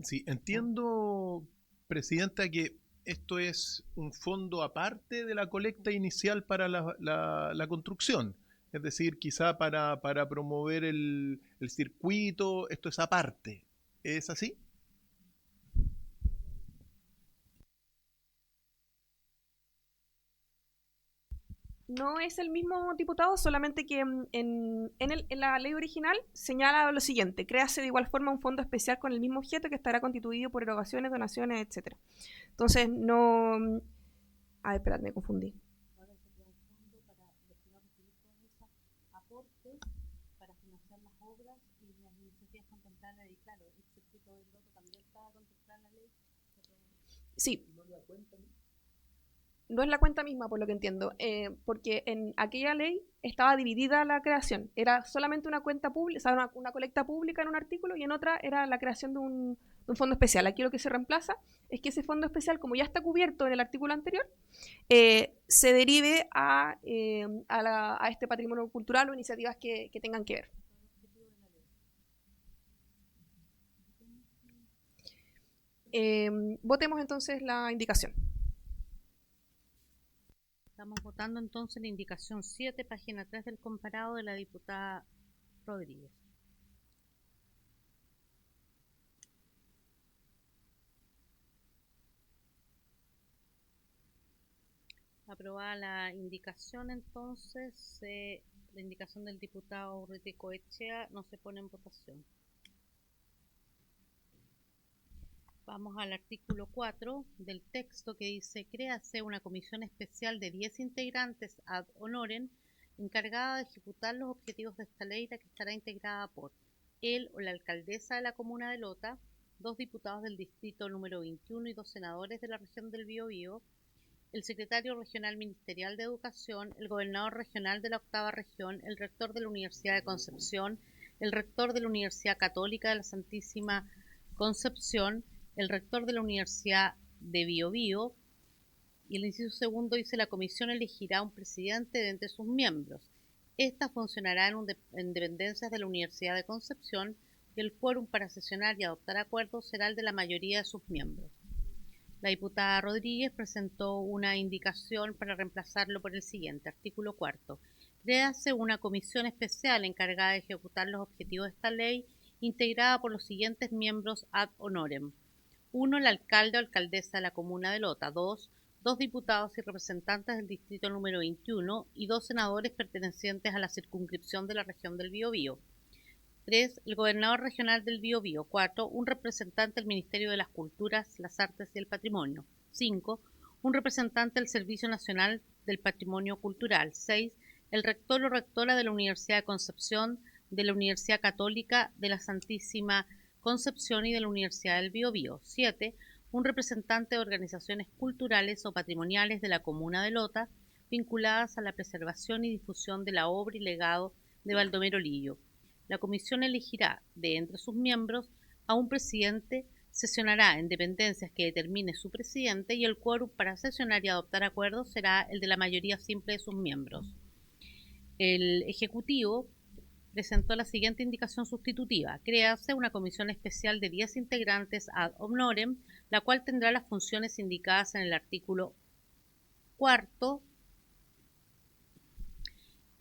S6: Sí, entiendo Presidenta, que esto es un fondo aparte de la colecta inicial para la construcción. Es decir, quizá para promover el circuito, esto es aparte. ¿Es así?
S1: No es el mismo diputado, solamente que en la ley original señala lo siguiente: créase de igual forma un fondo especial con el mismo objeto que estará constituido por erogaciones, donaciones, etcétera. Entonces, no... A ver, espérate, me confundí.
S2: Ahora se crea un fondo para destinar a recibir todos esos aportes para financiar las obras y las iniciativas contempladas en la ley. Claro, el circuito del loto también está contemplado en la ley.
S1: Sí. No es la cuenta misma, por lo que entiendo, porque en aquella ley estaba dividida la creación. Era solamente una cuenta pública, o sea, una colecta pública en un artículo, y en otra era la creación de un fondo especial. Aquí lo que se reemplaza es que ese fondo especial, como ya está cubierto en el artículo anterior, se derive a este patrimonio cultural o iniciativas que tengan que ver. Votemos entonces la indicación.
S2: Estamos votando entonces la indicación 7, página 3 del comparado de la diputada Rodríguez. Aprobada la indicación, entonces, la indicación del diputado Urruticoechea no se pone en votación. Vamos al artículo 4 del texto, que dice: créase una comisión especial de 10 integrantes ad honorem encargada de ejecutar los objetivos de esta ley, la que estará integrada por él o la alcaldesa de la comuna de Lota, 2 diputados del distrito número 21 y 2 senadores de la región del Biobío, el secretario regional ministerial de Educación, el gobernador regional de la 8ª región, el rector de la Universidad de Concepción, el rector de la Universidad Católica de la Santísima Concepción, el rector de la Universidad de Biobío. Y el inciso segundo dice: la comisión elegirá un presidente de entre sus miembros. Esta funcionará en dependencias de la Universidad de Concepción, y el quórum para sesionar y adoptar acuerdos será el de la mayoría de sus miembros. La diputada Rodríguez presentó una indicación para reemplazarlo por el siguiente: artículo 4. Créase una comisión especial encargada de ejecutar los objetivos de esta ley, integrada por los siguientes miembros ad honorem: 1. El alcalde o alcaldesa de la comuna de Lota. 2. 2 diputados y representantes del distrito número 21 y 2 senadores pertenecientes a la circunscripción de la región del Biobío. 3. El gobernador regional del Biobío. 4. Un representante del Ministerio de las Culturas, las Artes y el Patrimonio. 5. Un representante del Servicio Nacional del Patrimonio Cultural. 6. El rector o rectora de la Universidad de Concepción, de la Universidad Católica de la Santísima Concepción y de la Universidad del Biobío. 7. Un representante de organizaciones culturales o patrimoniales de la comuna de Lota, vinculadas a la preservación y difusión de la obra y legado de Baldomero Lillo. La comisión elegirá de entre sus miembros a un presidente, sesionará en dependencias que determine su presidente, y el quórum para sesionar y adoptar acuerdos será el de la mayoría simple de sus miembros. El Ejecutivo presentó la siguiente indicación sustitutiva: créase una comisión especial de 10 integrantes ad honorem, la cual tendrá las funciones indicadas en el artículo 4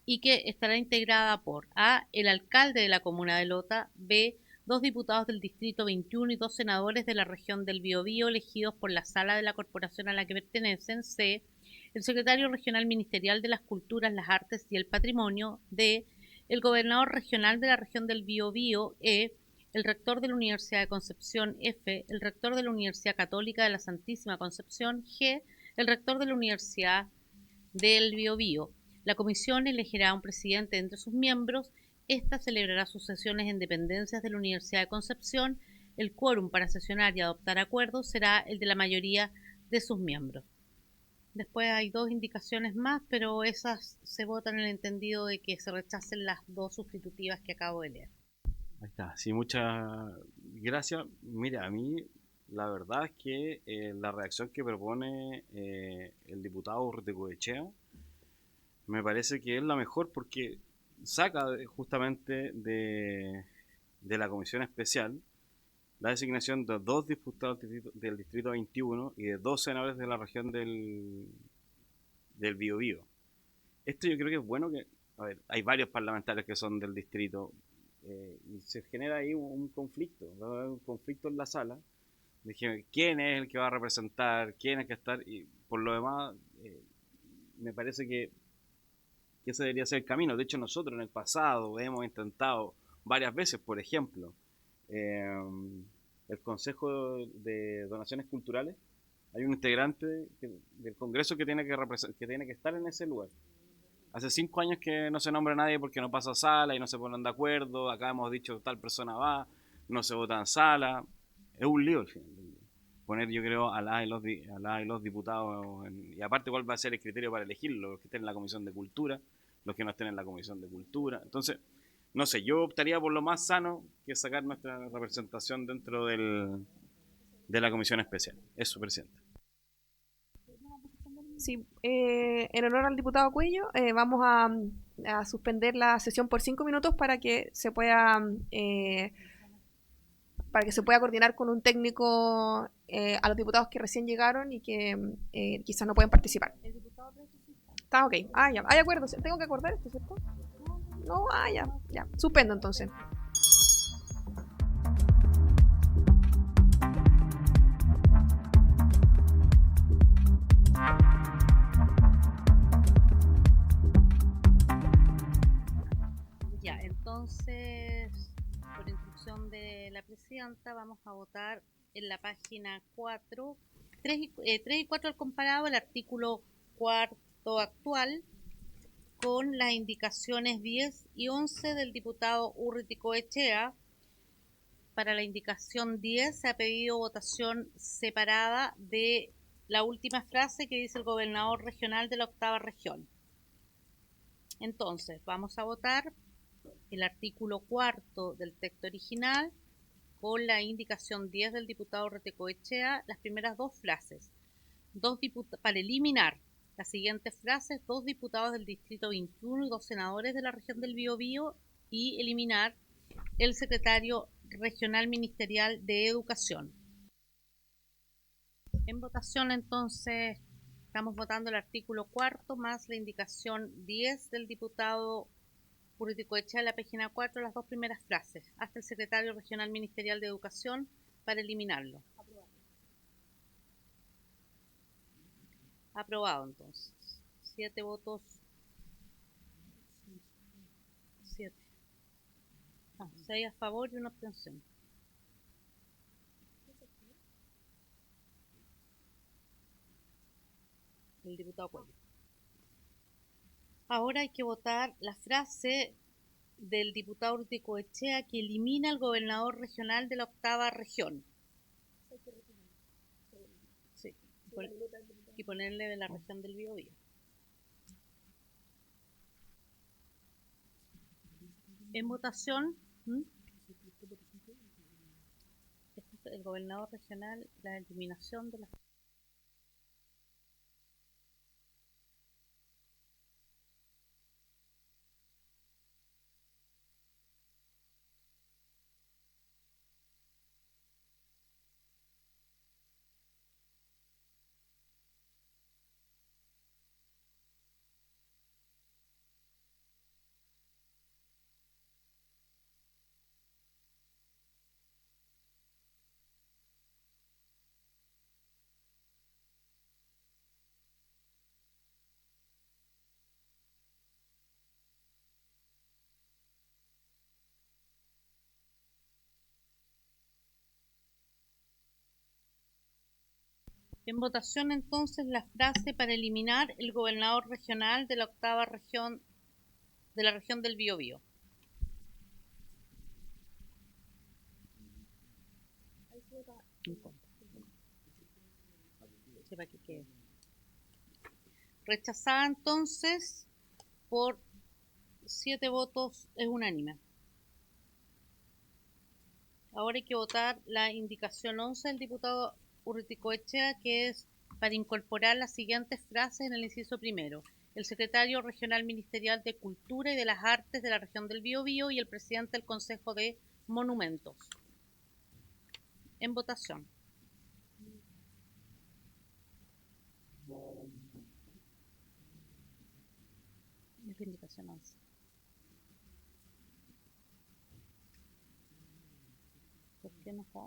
S2: y que estará integrada por: A. El alcalde de la comuna de Lota. B. 2 diputados del distrito 21 y 2 senadores de la región del Biobío elegidos por la sala de la corporación a la que pertenecen. C. El secretario regional ministerial de las Culturas, las Artes y el Patrimonio. D. El gobernador regional de la región del Biobío. E. El rector de la Universidad de Concepción. F. El rector de la Universidad Católica de la Santísima Concepción. G. El rector de la Universidad del Biobío. La comisión elegirá un presidente entre sus miembros. Esta celebrará sus sesiones en dependencias de la Universidad de Concepción. El quórum para sesionar y adoptar acuerdos será el de la mayoría de sus miembros. Después hay 2 indicaciones más, pero esas se votan en el entendido de que se rechacen las 2 sustitutivas que acabo de leer.
S4: Ahí está, sí, muchas gracias. Mira, a mí la verdad es que la reacción que propone el diputado Urruticoechea me parece que es la mejor, porque saca justamente de la comisión especial la designación de 2 diputados del distrito 21 y de 2 senadores de la región del Biobío. Esto yo creo que es bueno que, a ver, hay varios parlamentarios que son del distrito y se genera ahí un conflicto, ¿no? Un conflicto en la sala. Dije, ¿quién es el que va a representar? ¿Quién es que estar? Y por lo demás, me parece que ese debería ser el camino. De hecho, nosotros en el pasado hemos intentado varias veces, por ejemplo, el Consejo de Donaciones Culturales, hay un integrante del Congreso que tiene que estar en ese lugar. Hace 5 años que no se nombra a nadie porque no pasa sala y no se ponen de acuerdo. Acá hemos dicho tal persona va, no se vota en sala. Es un lío al final. Poner, yo creo, a la y los diputados. Y aparte, ¿cuál va a ser el criterio para elegirlos? Los que estén en la Comisión de Cultura, los que no estén en la Comisión de Cultura. Entonces, no sé, yo optaría por lo más sano, que sacar nuestra representación dentro de la Comisión Especial. Eso, presidente.
S1: Sí, en honor al diputado Cuello, vamos a suspender la sesión por 5 minutos para que se pueda coordinar con un técnico a los diputados que recién llegaron y que quizás no pueden participar. Está ok. Ya. Hay acuerdo. Tengo que acordar esto, ¿cierto? No, ya. Suspendo entonces.
S2: Ya, entonces, por instrucción de la presidenta, vamos a votar en la página 4, 3 y 4 al comparado, el artículo 4 actual, con las indicaciones 10 y 11 del diputado Urruticoechea. Para la indicación 10 se ha pedido votación separada de la última frase que dice el gobernador regional de la 8ª región. Entonces, vamos a votar el artículo 4 del texto original con la indicación 10 del diputado Urruticoechea, las primeras 2 frases. Para eliminar las siguientes frases, 2 diputados del distrito 21 y 2 senadores de la región del Biobío, y eliminar el secretario regional ministerial de educación. En votación, entonces, estamos votando el artículo 4 más la indicación 10 del diputado Urruticoechea en la página 4, las 2 primeras frases, hasta el secretario regional ministerial de educación, para eliminarlo. Aprobado, entonces. 7 votos. 7. 6 a favor y 1 abstención. El diputado Cuello. Ahora hay que votar la frase del diputado Urruticoechea que elimina al gobernador regional de la 8ª región. Sí, y ponerle de la región del Biobío. En votación, el gobernador regional, la eliminación de la... En votación, entonces, la frase para eliminar el gobernador regional de la 8ª región, de la región del Biobío. Rechazada, entonces, por 7 votos, es unánime. Ahora hay que votar la indicación 11 del diputado Urruticoechea, que es para incorporar las siguientes frases en el inciso primero. El secretario regional ministerial de Cultura y de las Artes de la región del Biobío y el presidente del Consejo de Monumentos. En votación. Es la indicación 11. ¿Por qué no está?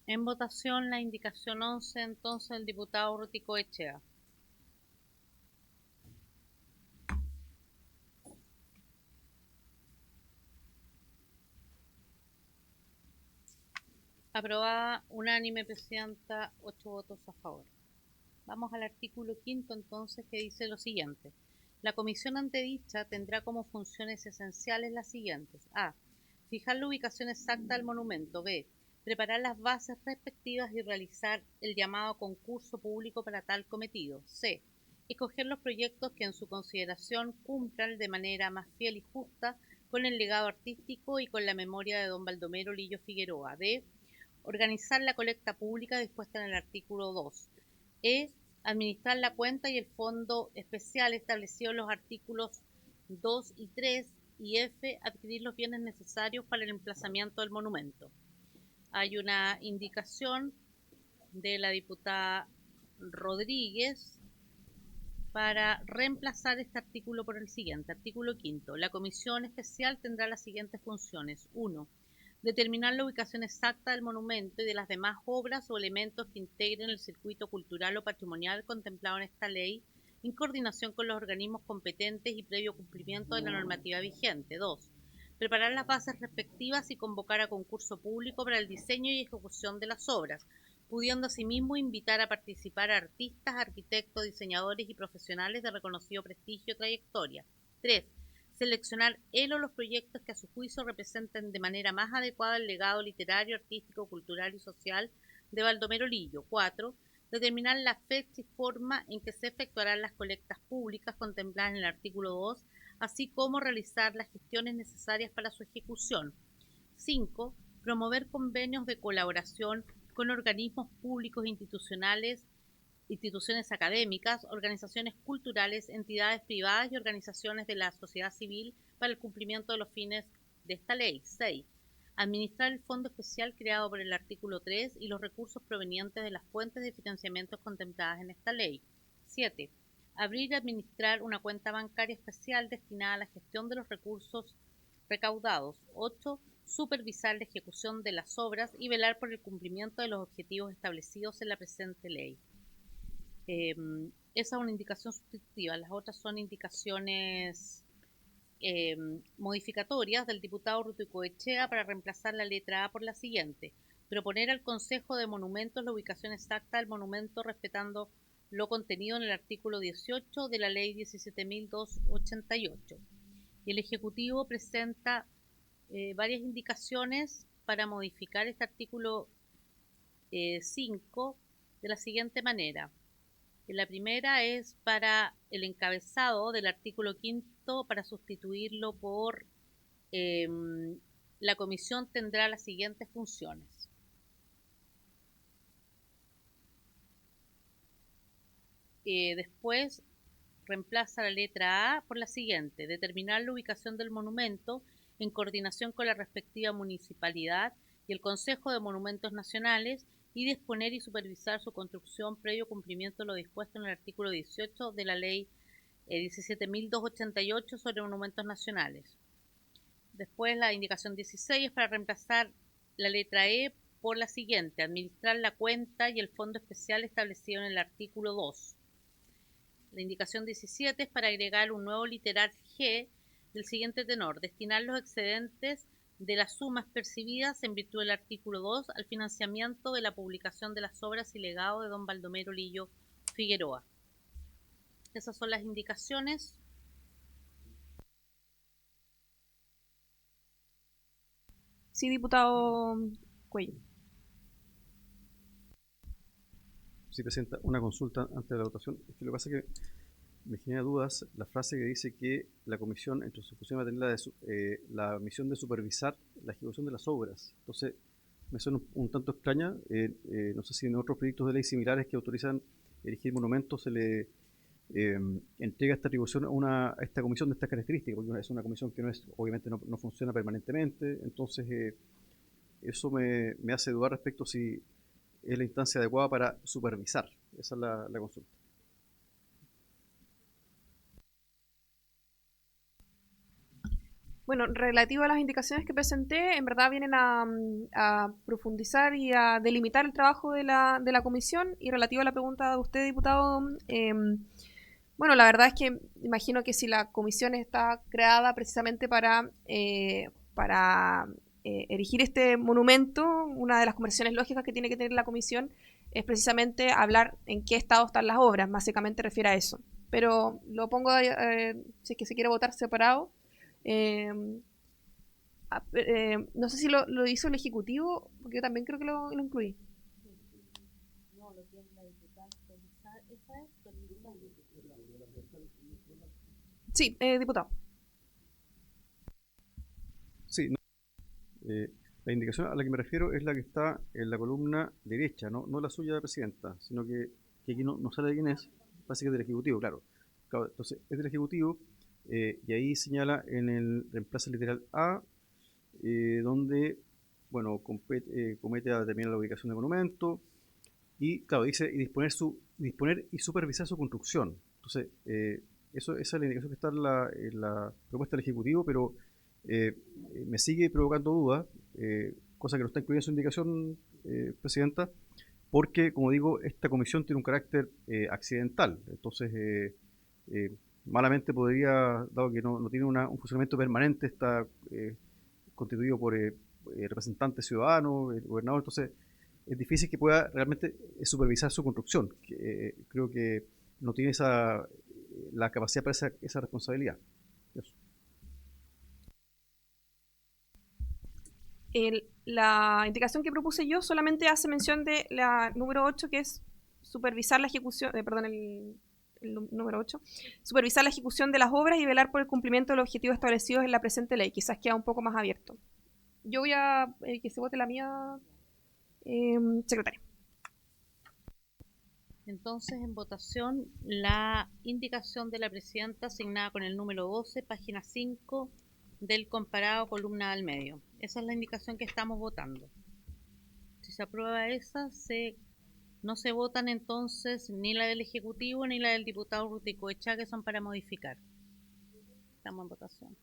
S2: En votación la indicación 11, entonces el diputado Urruticoechea. Aprobada unánime, presidenta, 8 votos a favor. Vamos al artículo 5 entonces, que dice lo siguiente. La comisión antedicha tendrá como funciones esenciales las siguientes. A. Fijar la ubicación exacta del monumento. B. Preparar las bases respectivas y realizar el llamado concurso público para tal cometido. C. Escoger los proyectos que en su consideración cumplan de manera más fiel y justa con el legado artístico y con la memoria de don Baldomero Lillo Figueroa. D. Organizar la colecta pública dispuesta en el artículo 2. E. Administrar la cuenta y el fondo especial establecido en los artículos 2 y 3. Y F. Adquirir los bienes necesarios para el emplazamiento del monumento. Hay una indicación de la diputada Rodríguez para reemplazar este artículo por el siguiente. Artículo 5. La comisión especial tendrá las siguientes funciones. 1. Determinar la ubicación exacta del monumento y de las demás obras o elementos que integren el circuito cultural o patrimonial contemplado en esta ley, en coordinación con los organismos competentes y previo cumplimiento de la normativa vigente. 2. Preparar las bases respectivas y convocar a concurso público para el diseño y ejecución de las obras, pudiendo asimismo invitar a participar a artistas, arquitectos, diseñadores y profesionales de reconocido prestigio y trayectoria. 3. Seleccionar él o los proyectos que a su juicio representen de manera más adecuada el legado literario, artístico, cultural y social de Baldomero Lillo. 4. Determinar la fecha y forma en que se efectuarán las colectas públicas contempladas en el artículo 2, así como realizar las gestiones necesarias para su ejecución. 5. Promover convenios de colaboración con organismos públicos institucionales, instituciones académicas, organizaciones culturales, entidades privadas y organizaciones de la sociedad civil para el cumplimiento de los fines de esta ley. 6. Administrar el fondo especial creado por el artículo 3 y los recursos provenientes de las fuentes de financiamiento contempladas en esta ley. 7. Abrir y administrar una cuenta bancaria especial destinada a la gestión de los recursos recaudados. 8. Supervisar la ejecución de las obras y velar por el cumplimiento de los objetivos establecidos en la presente ley. Esa es una indicación sustitutiva. Las otras son indicaciones modificatorias del diputado Urruticoechea para reemplazar la letra A por la siguiente. Proponer al Consejo de Monumentos la ubicación exacta del monumento respetando lo contenido en el artículo 18 de la ley 17.288. Y el Ejecutivo presenta varias indicaciones para modificar este artículo 5 de la siguiente manera. La primera es para el encabezado del artículo 5 para sustituirlo por la comisión tendrá las siguientes funciones. Después reemplaza la letra A por la siguiente: determinar la ubicación del monumento en coordinación con la respectiva municipalidad y el Consejo de Monumentos Nacionales, y disponer y supervisar su construcción previo cumplimiento de lo dispuesto en el artículo 18 de la ley 17.288 sobre monumentos nacionales. Después la indicación 16 es para reemplazar la letra E por la siguiente: administrar la cuenta y el fondo especial establecido en el artículo 2. La indicación 17 es para agregar un nuevo literal G del siguiente tenor: destinar los excedentes de las sumas percibidas en virtud del artículo 2 al financiamiento de la publicación de las obras y legado de don Baldomero Lillo Figueroa. Esas son las indicaciones.
S1: Sí, diputado Cuello.
S8: Sí, Presidenta, una consulta antes de la votación. Es que lo que pasa es que me genera dudas la frase que dice que la comisión, entre sus funciones, va a tener la misión de supervisar la ejecución de las obras. Entonces, me suena un tanto extraña. No sé si en otros proyectos de ley similares que autorizan erigir monumentos se le entrega esta atribución a esta comisión de estas características, porque es una comisión que obviamente no funciona permanentemente. Entonces, eso me hace dudar respecto si es la instancia adecuada para supervisar. Esa es la consulta.
S1: Bueno, relativo a las indicaciones que presenté, en verdad vienen a profundizar y a delimitar el trabajo de la comisión. Y relativo a la pregunta de usted, diputado, bueno, la verdad es que imagino que si la comisión está creada precisamente para erigir este monumento, una de las conversaciones lógicas que tiene que tener la comisión es precisamente hablar en qué estado están las obras, básicamente refiere a eso. Pero lo pongo, si es que se quiere votar separado. No sé si lo hizo el Ejecutivo, porque yo también creo que lo incluí.
S2: No, lo tiene la diputada actualizar. ¿Esa es?
S1: Sí, diputado.
S8: Sí, la indicación a la que me refiero es la que está en la columna derecha, no la suya, Presidenta, sino que aquí no sale de quién es, parece que es del Ejecutivo, claro. Entonces, es del Ejecutivo, y ahí señala en el reemplazo literal A, donde, bueno, comete a determinar la ubicación del monumento, y claro, dice disponer y supervisar su construcción. Entonces, esa es la indicación que está en la propuesta del Ejecutivo, pero me sigue provocando dudas, cosa que no está incluida en su indicación, Presidenta, porque, como digo, esta comisión tiene un carácter accidental. Entonces, malamente podría, dado que no tiene un funcionamiento permanente, está constituido por representantes ciudadanos, el gobernador, entonces es difícil que pueda realmente supervisar su construcción. Creo que no tiene la capacidad para esa responsabilidad. Eso.
S1: La indicación que propuse yo solamente hace mención de la número 8, que es supervisar la ejecución, perdón, el número 8, supervisar la ejecución de las obras y velar por el cumplimiento de los objetivos establecidos en la presente ley. Quizás queda un poco más abierto. Yo voy a que se vote la mía, secretaria.
S2: Entonces, en votación, la indicación de la presidenta asignada con el número 12, página 5 del comparado, columna al medio. Esa es la indicación que estamos votando. Si se aprueba esa, no se votan entonces ni la del Ejecutivo ni la del diputado Ruticoechea, que son para modificar. Estamos en votación.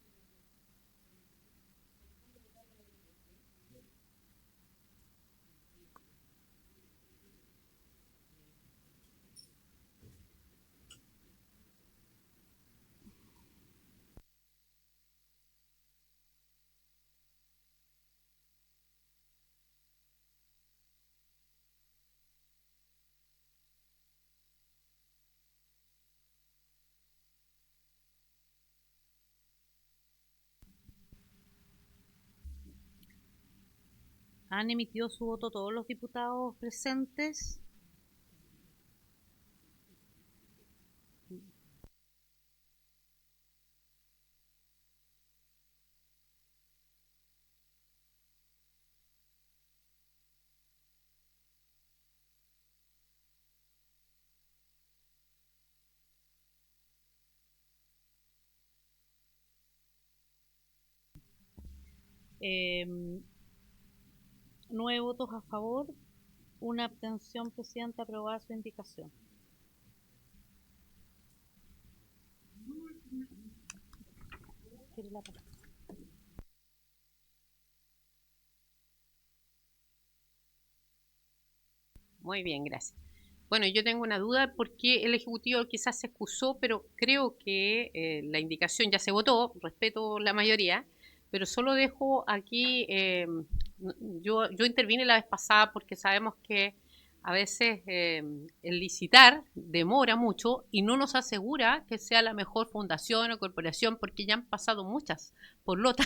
S2: ¿Han emitido su voto todos los diputados presentes? Eh, 9 votos a favor, una abstención, presidenta, aprobada su indicación. ¿Quiere la palabra?
S9: Muy bien, gracias. Bueno, yo tengo una duda porque el Ejecutivo quizás se excusó, pero creo que la indicación ya se votó, respeto la mayoría, pero solo dejo aquí, yo intervine la vez pasada porque sabemos que a veces el licitar demora mucho y no nos asegura que sea la mejor fundación o corporación, porque ya han pasado muchas por lota,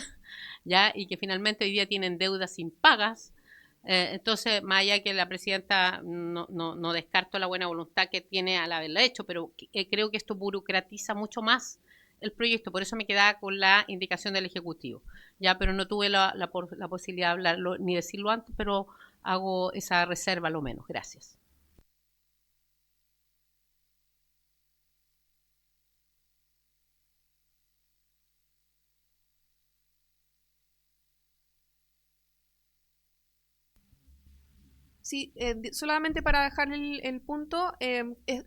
S9: ¿ya? Y que finalmente hoy día tienen deudas impagas. Entonces, más allá que la presidenta no descarto la buena voluntad que tiene al haberla hecho, pero creo que esto burocratiza mucho más el proyecto, por eso me quedaba con la indicación del Ejecutivo, ya, pero no tuve la posibilidad de hablarlo ni decirlo antes, pero hago esa reserva lo menos. Gracias.
S1: Sí, solamente para dejar el punto,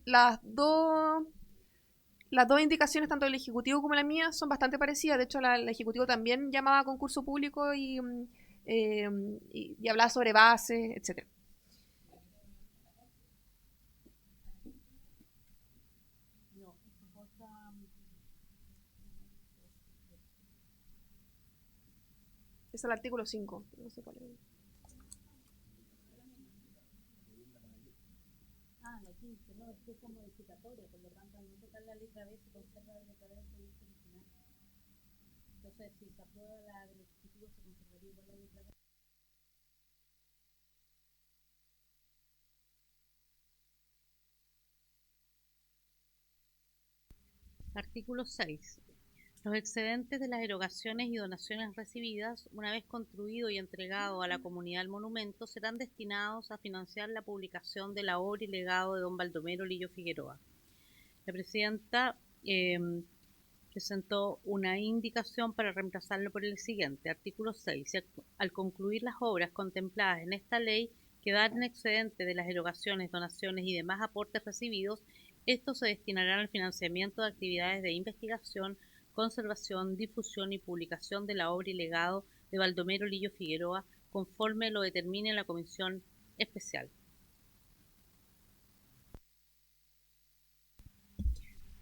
S1: las dos indicaciones, tanto del Ejecutivo como la mía, son bastante parecidas. De hecho, el Ejecutivo también llamaba a concurso público y hablaba sobre bases, etcétera. Es el artículo 5. No sé cuál es.
S2: La 15, no, es que es modificatoria, por lo tanto, al no tocar la letra B se conserva la letra B del proyecto original. Entonces, si se aprueba la del Ejecutivo, se conservaría igual la letra B. Artículo 6. Los excedentes de las erogaciones y donaciones recibidas, una vez construido y entregado a la comunidad del monumento, serán destinados a financiar la publicación de la obra y legado de don Baldomero Lillo Figueroa. La presidenta presentó una indicación para reemplazarlo por el siguiente. Artículo 6. Al concluir las obras contempladas en esta ley, quedar en excedente de las erogaciones, donaciones y demás aportes recibidos, estos se destinarán al financiamiento de actividades de investigación, conservación, difusión y publicación de la obra y legado de Baldomero Lillo Figueroa, conforme lo determine la comisión especial.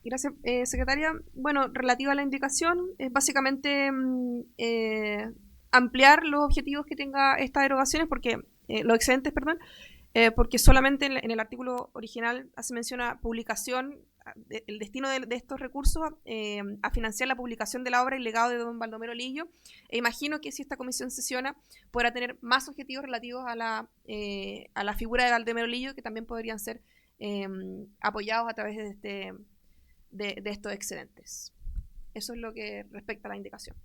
S1: Gracias, secretaria. Bueno, relativa a la indicación, es básicamente ampliar los objetivos que tenga estas erogaciones, porque los excedentes, perdón, porque solamente en el artículo original hace mención a publicación, el destino de estos recursos a financiar la publicación de la obra y legado de don Baldomero Lillo. E imagino que si esta comisión sesiona, podrá tener más objetivos relativos a la figura de Baldomero Lillo, que también podrían ser apoyados a través de estos excedentes. Eso es lo que respecta a la indicación.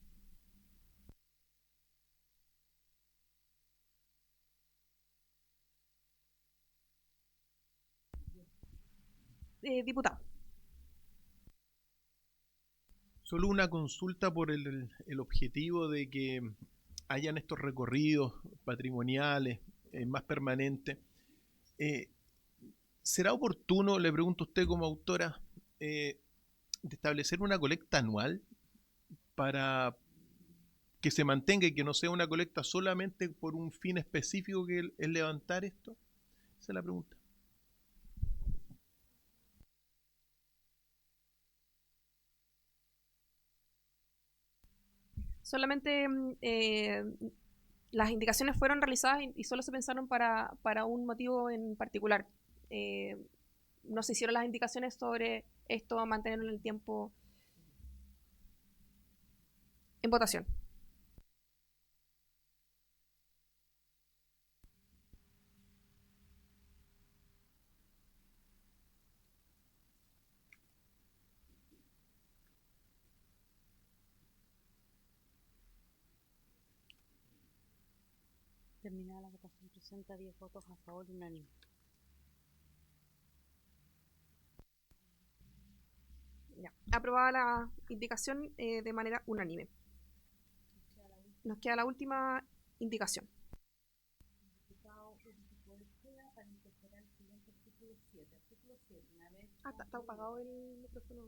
S1: Diputado.
S6: Solo una consulta por el objetivo de que hayan estos recorridos patrimoniales más permanentes. ¿Será oportuno, le pregunto a usted como autora, de establecer una colecta anual para que se mantenga y que no sea una colecta solamente por un fin específico que es levantar esto? Esa es la pregunta.
S1: Solamente las indicaciones fueron realizadas y solo se pensaron para un motivo en particular. No se hicieron las indicaciones sobre esto, mantenerlo en el tiempo en votación.
S2: Terminada la votación, presenta 10 votos a favor y unánime.
S1: Ya. Aprobada la indicación de manera unánime. Nos queda la última indicación. Está apagado el micrófono.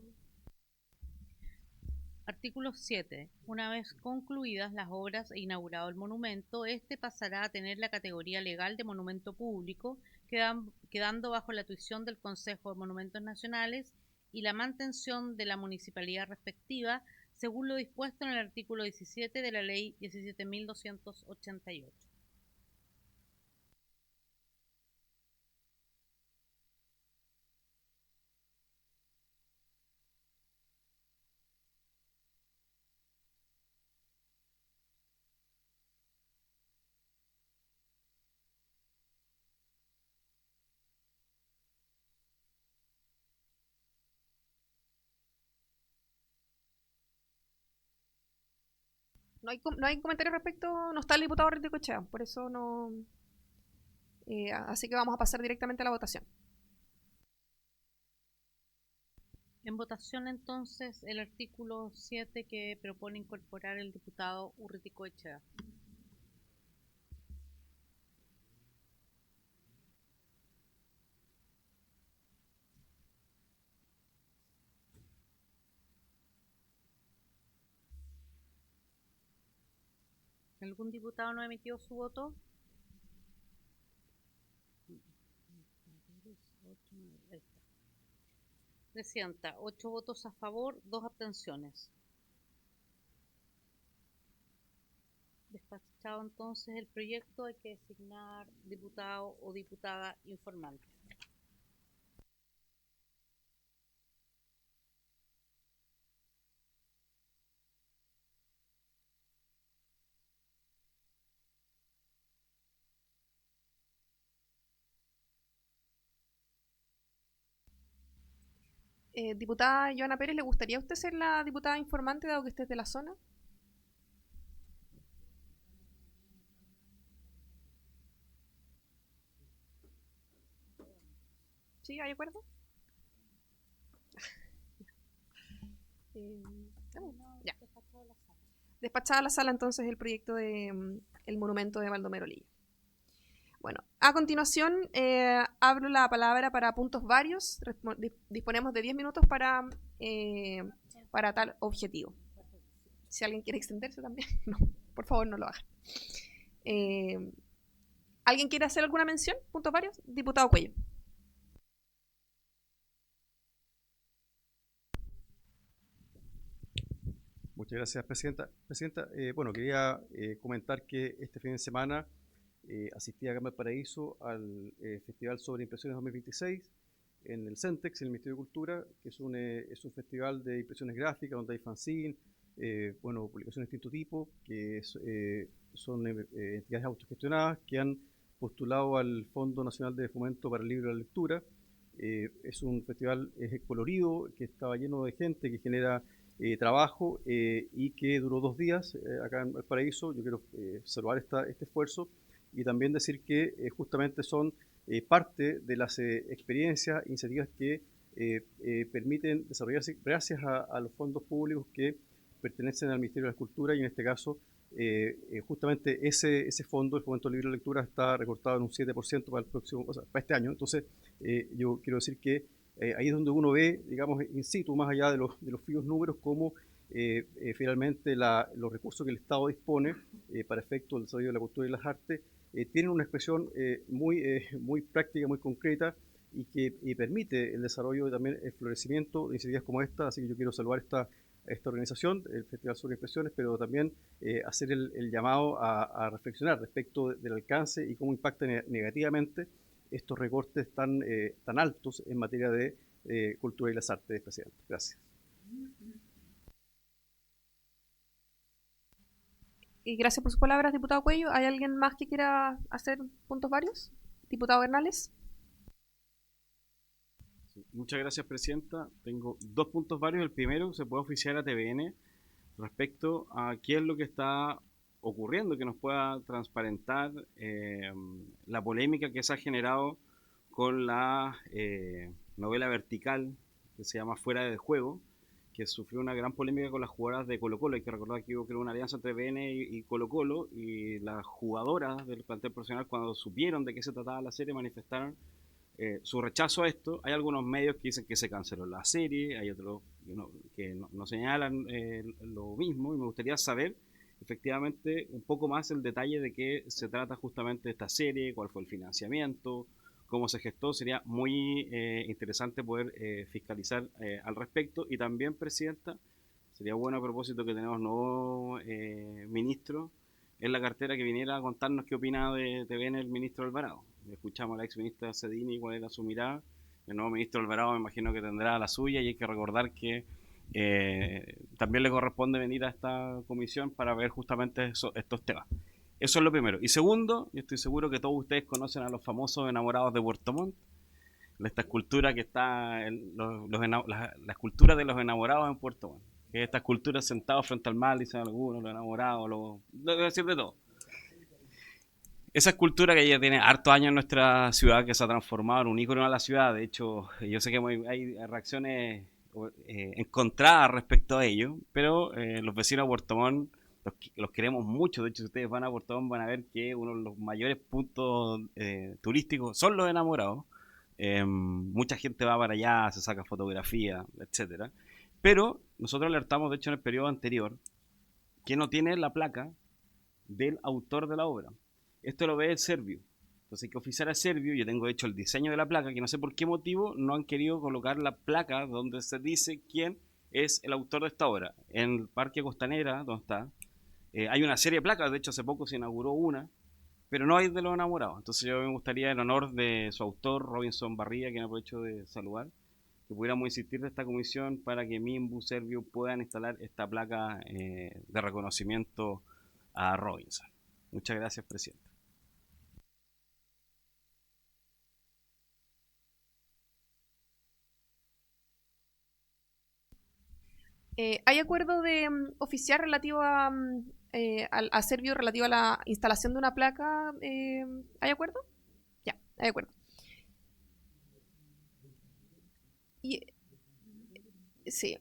S2: Artículo 7. Una vez concluidas las obras e inaugurado el monumento, este pasará a tener la categoría legal de monumento público, quedando bajo la tuición del Consejo de Monumentos Nacionales y la mantención de la municipalidad respectiva, según lo dispuesto en el artículo 17 de la Ley 17.288.
S1: No hay comentarios respecto, no está el diputado Ricochea, por eso no... así que vamos a pasar directamente a la votación.
S2: En votación entonces el artículo 7 que propone incorporar el diputado Urruticoechea. ¿Algún diputado no ha emitido su voto? Ahí está. Presidenta, 8 votos a favor, 2 abstenciones. Despachado entonces el proyecto, hay que designar diputado o diputada informante.
S1: Diputada Joana Pérez, ¿le gustaría a usted ser la diputada informante dado que esté de la zona? ¿Sí? ¿Hay acuerdo? Ya. Despachada a la sala entonces el proyecto de el monumento de Baldomero Lillo. Bueno, a continuación abro la palabra para puntos varios. Disponemos de 10 minutos para tal objetivo. Si alguien quiere extenderse también, no, por favor no lo hagan. ¿Alguien quiere hacer alguna mención? ¿Puntos varios? Diputado Cuello.
S8: Muchas gracias, Presidenta. Presidenta, bueno, quería comentar que este fin de semana asistí acá en Valparaíso al Festival sobre Impresiones 2026 en el CENTEX, en el Ministerio de Cultura, que es un festival de impresiones gráficas donde hay fanzine, bueno, publicaciones de distinto tipo, que son entidades autogestionadas que han postulado al Fondo Nacional de Fomento para el Libro y la Lectura. Es un festival colorido, que estaba lleno de gente, que genera trabajo y que duró 2 días acá en Valparaíso. Yo quiero saludar este esfuerzo y también decir que justamente son parte de las experiencias, iniciativas que permiten desarrollarse gracias a los fondos públicos que pertenecen al Ministerio de la Cultura, y en este caso justamente ese fondo, el Fomento Libre de Lectura, está recortado en un 7% para el próximo, o sea, para este año. Entonces yo quiero decir que ahí es donde uno ve, digamos, in situ, más allá de los fríos números, cómo finalmente los recursos que el Estado dispone para efecto del desarrollo de la cultura y las artes tienen una expresión muy práctica, muy concreta, y que permite el desarrollo y también el florecimiento de iniciativas como esta. Así que yo quiero saludar esta organización, el Festival sobre Impresiones, pero también hacer el llamado a reflexionar respecto del alcance y cómo impactan negativamente estos recortes tan altos en materia de cultura y las artes, Presidente. Gracias.
S1: Y gracias por sus palabras, diputado Cuello. ¿Hay alguien más que quiera hacer puntos varios? Diputado Bernales.
S4: Sí, muchas gracias, Presidenta. Tengo 2 puntos varios. El primero, se puede oficiar a TVN respecto a qué es lo que está ocurriendo, que nos pueda transparentar la polémica que se ha generado con la novela vertical que se llama Fuera de Juego, que sufrió una gran polémica con las jugadoras de Colo-Colo. Hay que recordar que hubo una alianza entre TVN y Colo-Colo, y las jugadoras del plantel profesional, cuando supieron de qué se trataba la serie, manifestaron su rechazo a esto. Hay algunos medios que dicen que se canceló la serie, hay otros que no señalan lo mismo, y me gustaría saber efectivamente un poco más el detalle de qué se trata justamente esta serie, cuál fue el financiamiento, cómo se gestó. Sería muy interesante poder fiscalizar al respecto. Y también, Presidenta, sería bueno, a propósito que tenemos nuevo ministro en la cartera, que viniera a contarnos qué opina de TVN el ministro Alvarado. Escuchamos a la ex ministra Cedini cuál era su mirada. El nuevo ministro Alvarado me imagino que tendrá la suya, y hay que recordar que también le corresponde venir a esta comisión para ver justamente estos temas. Eso es lo primero. Y segundo, yo estoy seguro que todos ustedes conocen a los famosos enamorados de Puerto Montt, esta escultura que está, la escultura de los enamorados en Puerto Montt. Que estas culturas sentados frente al mar, dicen algunos, los enamorados, debo decir de todo. Esa escultura que ya tiene hartos años en nuestra ciudad, que se ha transformado en un ícono de la ciudad. De hecho, yo sé que hay reacciones encontradas respecto a ello, pero los vecinos de Puerto Montt los queremos mucho. De hecho, si ustedes van a Puerto Montt van a ver que uno de los mayores puntos turísticos son los enamorados. Mucha gente va para allá, se saca fotografías, etcétera. Pero nosotros alertamos, de hecho, en el periodo anterior, que no tiene la placa del autor de la obra. Esto lo ve el Servio. Entonces hay que oficiar al Servio. Yo tengo hecho el diseño de la placa, que no sé por qué motivo no han querido colocar la placa donde se dice quién es el autor de esta obra. En el Parque Costanera, donde está, hay una serie de placas. De hecho, hace poco se inauguró una, pero no hay de los enamorados. Entonces yo me gustaría, en honor de su autor, Robinson Barría, que me aprovecho de saludar, que pudiéramos insistir de esta comisión para que Minbu, Servio puedan instalar esta placa de reconocimiento a Robinson. Muchas gracias, presidente.
S1: ¿Hay acuerdo de oficiar relativo a Servio relativo a la instalación de una placa? ¿Hay acuerdo? Ya, hay acuerdo. Y, sí,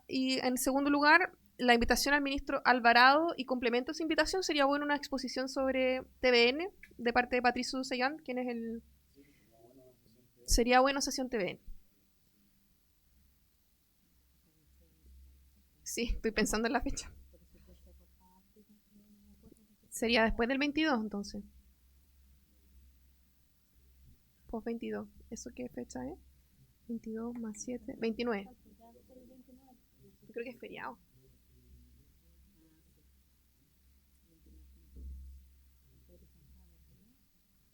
S1: y en segundo lugar, la invitación al ministro Alvarado, y complemento esa invitación, sería bueno una exposición sobre TVN de parte de Patricio Sellán, quien es el... Sería buena sesión TVN. Sí, estoy pensando en la fecha. Sería después del 22, entonces. Post 22. ¿Eso qué fecha es? 22 más 7, 29. Yo creo que es feriado.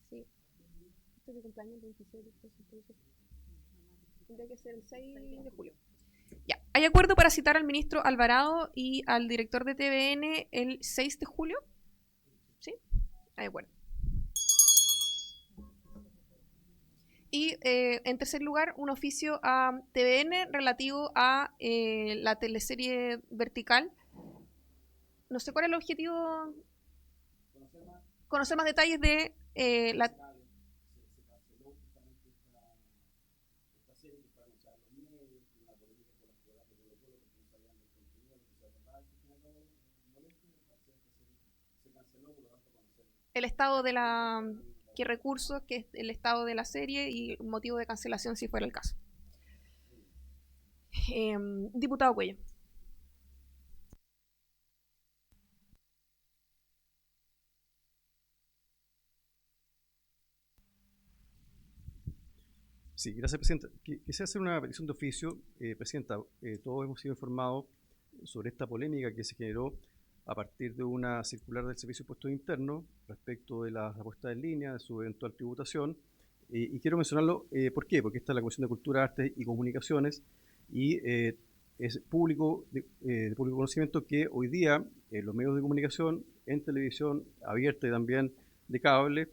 S1: Sí. Este es mi cumpleaños el 26 de entonces tendría que ser el 6 de julio. Ya. ¿Hay acuerdo para citar al ministro Alvarado y al director de TVN el 6 de julio? ¿Sí? Hay acuerdo. Y en tercer lugar, un oficio a TVN relativo a la teleserie Vertical. No sé cuál es el objetivo. Conocer más detalles de la... El estado de la... qué recursos, qué es el estado de la serie y motivo de cancelación si fuera el caso. Diputado Cuello.
S8: Sí, gracias, Presidenta. Quisiera hacer una petición de oficio. Presidenta, todos hemos sido informados sobre esta polémica que se generó a partir de una circular del Servicio de Impuestos Internos respecto de las apuestas en línea, de su eventual tributación. Y quiero mencionarlo, ¿por qué? Porque esta es la Comisión de Cultura, Artes y Comunicaciones y es público de público conocimiento que hoy día los medios de comunicación, en televisión abierta y también de cable,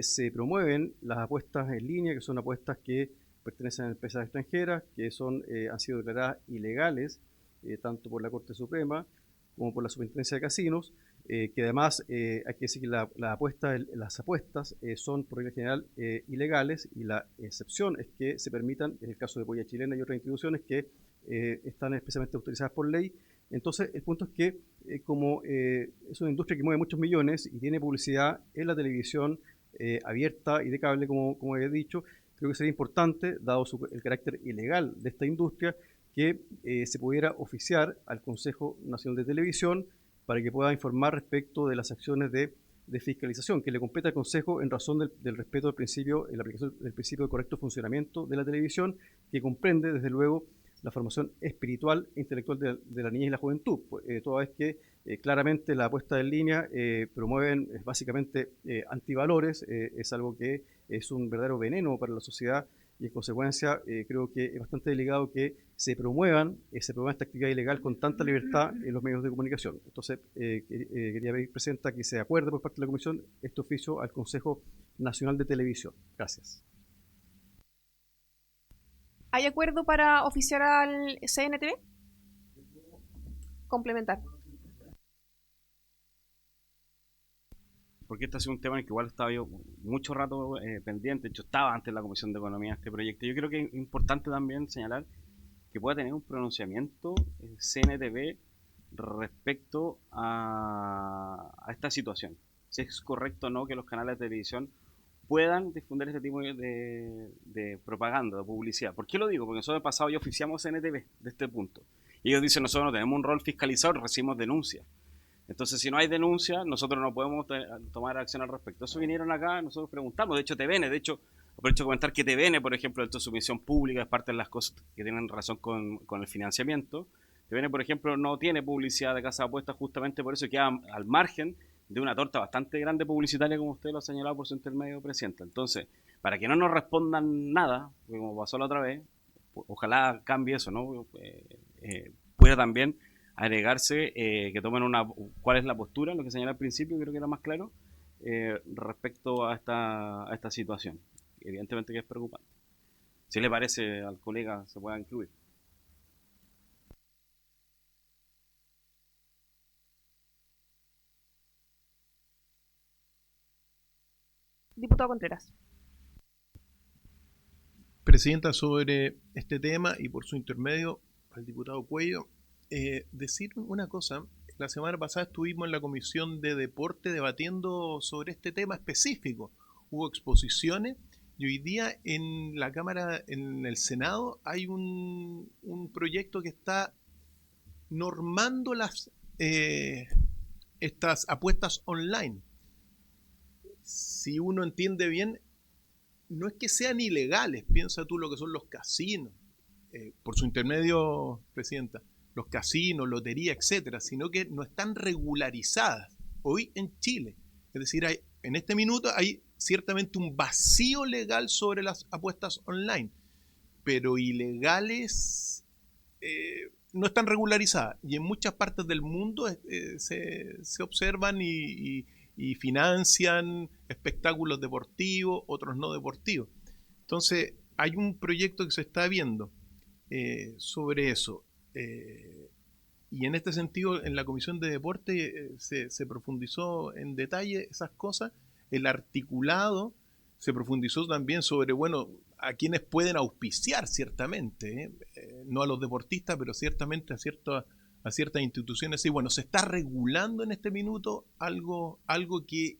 S8: se promueven las apuestas en línea, que son apuestas que pertenecen a empresas extranjeras, que han sido declaradas ilegales, tanto por la Corte Suprema como por la Superintendencia de Casinos, que además hay que decir que las apuestas son por regla general ilegales, y la excepción es que se permitan, en el caso de Polla Chilena y otras instituciones que están especialmente autorizadas por ley. Entonces, el punto es que como es una industria que mueve muchos millones y tiene publicidad en la televisión abierta y de cable, como he dicho, creo que sería importante, dado el carácter ilegal de esta industria, que se pudiera oficiar al Consejo Nacional de Televisión para que pueda informar respecto de las acciones de fiscalización que le compete al Consejo en razón del respeto del principio, en la aplicación del principio de correcto funcionamiento de la televisión, que comprende, desde luego, la formación espiritual e intelectual de la niñez y la juventud, toda vez que claramente la apuesta en línea promueven básicamente antivalores, es algo que es un verdadero veneno para la sociedad, y en consecuencia creo que es bastante delicado que se promueva esta actividad ilegal con tanta libertad en los medios de comunicación. Entonces quería pedir, Presidenta, que se acuerde por parte de la Comisión este oficio al Consejo Nacional de Televisión. Gracias.
S1: ¿Hay acuerdo para oficiar al CNTV? complementar.
S4: Porque este ha sido un tema en el que igual estaba yo mucho rato pendiente. De hecho, estaba antes en la Comisión de Economía este proyecto. Yo creo que es importante también señalar que pueda tener un pronunciamiento CNTV respecto a esta situación. Si es correcto o no que los canales de televisión puedan difundir este tipo de propaganda, de publicidad. ¿Por qué lo digo? Porque nosotros en el pasado ya oficiamos CNTV de este punto. Y ellos dicen, nosotros no tenemos un rol fiscalizador, recibimos denuncias. Entonces, si no hay denuncia, nosotros no podemos tomar acción al respecto. Eso vinieron acá, nosotros preguntamos. De hecho, TVN, aprovecho de comentar que TVN, por ejemplo, esto es su misión pública, es parte de las cosas que tienen relación con el financiamiento. TVN, por ejemplo, no tiene publicidad de casa de apuestas, justamente por eso queda al margen de una torta bastante grande publicitaria, como usted lo ha señalado por su intermedio, Presidenta. Entonces, para que no nos respondan nada, como pasó la otra vez, ojalá cambie eso, ¿no? Pueda también agregarse que tomen cuál es la postura, lo que señalé al principio, creo que era más claro, respecto a esta situación. Evidentemente que es preocupante. Si le parece al colega, se pueda incluir.
S1: Diputado Contreras.
S6: Presidenta, sobre este tema y por su intermedio al diputado Cuello, decir una cosa. La semana pasada estuvimos en la Comisión de Deporte debatiendo sobre este tema específico. Hubo exposiciones y hoy día en la Cámara, en el Senado, hay un proyecto que está normando estas apuestas online. Si uno entiende bien, no es que sean ilegales, piensa tú lo que son los casinos, por su intermedio, Presidenta, los casinos, lotería, etcétera, sino que no están regularizadas hoy en Chile. Es decir, en este minuto hay ciertamente un vacío legal sobre las apuestas online, pero ilegales no están regularizadas. Y en muchas partes del mundo se observan y financian espectáculos deportivos, otros no deportivos. Entonces, hay un proyecto que se está viendo sobre eso. Y en este sentido, en la Comisión de Deporte se profundizó en detalle esas cosas. El articulado se profundizó también sobre, bueno, a quienes pueden auspiciar ciertamente, no a los deportistas, pero ciertamente a ciertas instituciones. Y bueno, se está regulando en este minuto algo que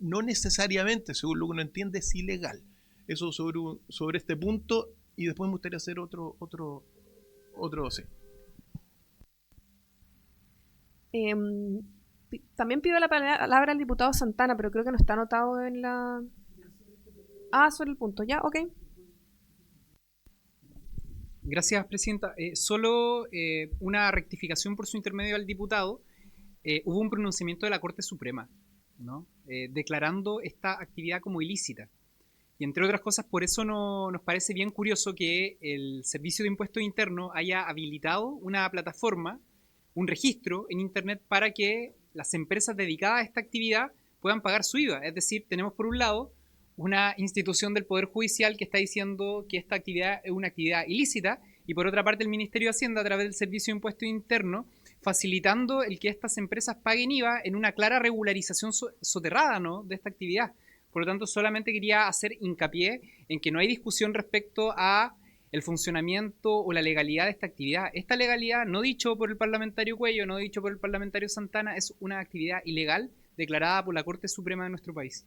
S6: no necesariamente, según lo que uno entiende, es ilegal. Eso sobre este punto, y después me gustaría hacer otro sí.
S1: También pido la palabra al diputado Santana, pero creo que no está anotado en la... sobre el punto, ya, ok.
S10: Gracias, Presidenta. Solo una rectificación por su intermedio al diputado. Hubo un pronunciamiento de la Corte Suprema, ¿no? Declarando esta actividad como ilícita. Y entre otras cosas, por eso nos parece bien curioso que el Servicio de Impuestos Internos haya habilitado una plataforma, un registro en Internet para que las empresas dedicadas a esta actividad puedan pagar su IVA. Es decir, tenemos por un lado una institución del Poder Judicial que está diciendo que esta actividad es una actividad ilícita, y por otra parte el Ministerio de Hacienda, a través del Servicio de Impuestos Internos, facilitando el que estas empresas paguen IVA en una clara regularización soterrada, ¿no?, de esta actividad. Por lo tanto, solamente quería hacer hincapié en que no hay discusión respecto a el funcionamiento o la legalidad de esta actividad. Esta legalidad, no dicho por el parlamentario Cuello, no dicho por el parlamentario Santana, es una actividad ilegal declarada por la Corte Suprema de nuestro país.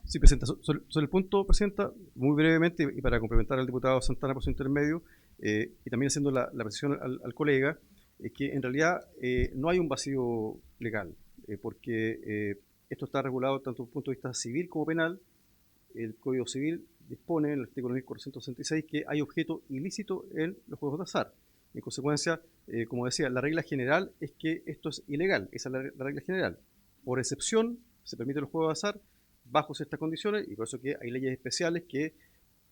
S8: Sí, Presidenta. Sobre el punto, Presidenta, muy brevemente, y para complementar al diputado Santana por su intermedio, y también haciendo la precisión al colega, es que en realidad no hay un vacío legal, porque esto está regulado tanto desde el punto de vista civil como penal. El Código Civil dispone en el artículo 1466 que hay objeto ilícito en los juegos de azar. En consecuencia, como decía, la regla general es que esto es ilegal, esa es la regla general. Por excepción, se permiten los juegos de azar bajo ciertas condiciones, y por eso que hay leyes especiales que,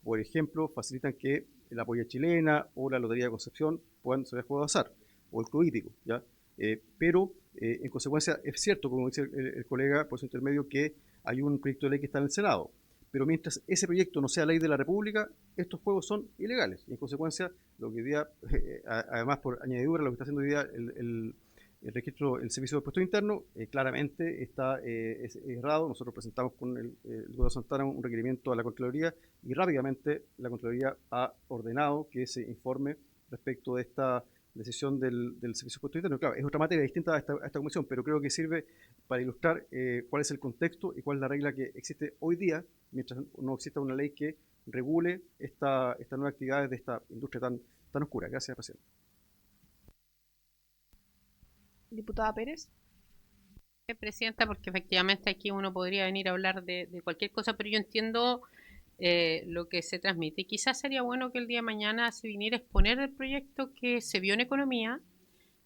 S8: por ejemplo, facilitan que la Polla Chilena o la Lotería de Concepción puedan ser juegos de azar, o el Club Hípico, ¿ya? Pero, en consecuencia, es cierto, como dice el colega por su intermedio, que hay un proyecto de ley que está en el Senado, pero mientras ese proyecto no sea ley de la República, estos juegos son ilegales. Y en consecuencia, lo que hoy día, además por añadidura, lo que está haciendo hoy día el registro, el Servicio de Impuestos Internos, claramente está es errado. Nosotros presentamos con el gobierno de Santana un requerimiento a la Contraloría y rápidamente la Contraloría ha ordenado que se informe respecto de esta decisión del Servicio de Impuestos Internos. Claro, es otra materia distinta a esta comisión, pero creo que sirve para ilustrar cuál es el contexto y cuál es la regla que existe hoy día, mientras no exista una ley que regule estas nuevas actividades de esta industria tan oscura. Gracias, presidente.
S1: Diputada Pérez.
S9: Presidenta, porque efectivamente aquí uno podría venir a hablar de cualquier cosa, pero yo entiendo lo que se transmite. Y quizás sería bueno que el día de mañana se viniera a exponer el proyecto que se vio en economía,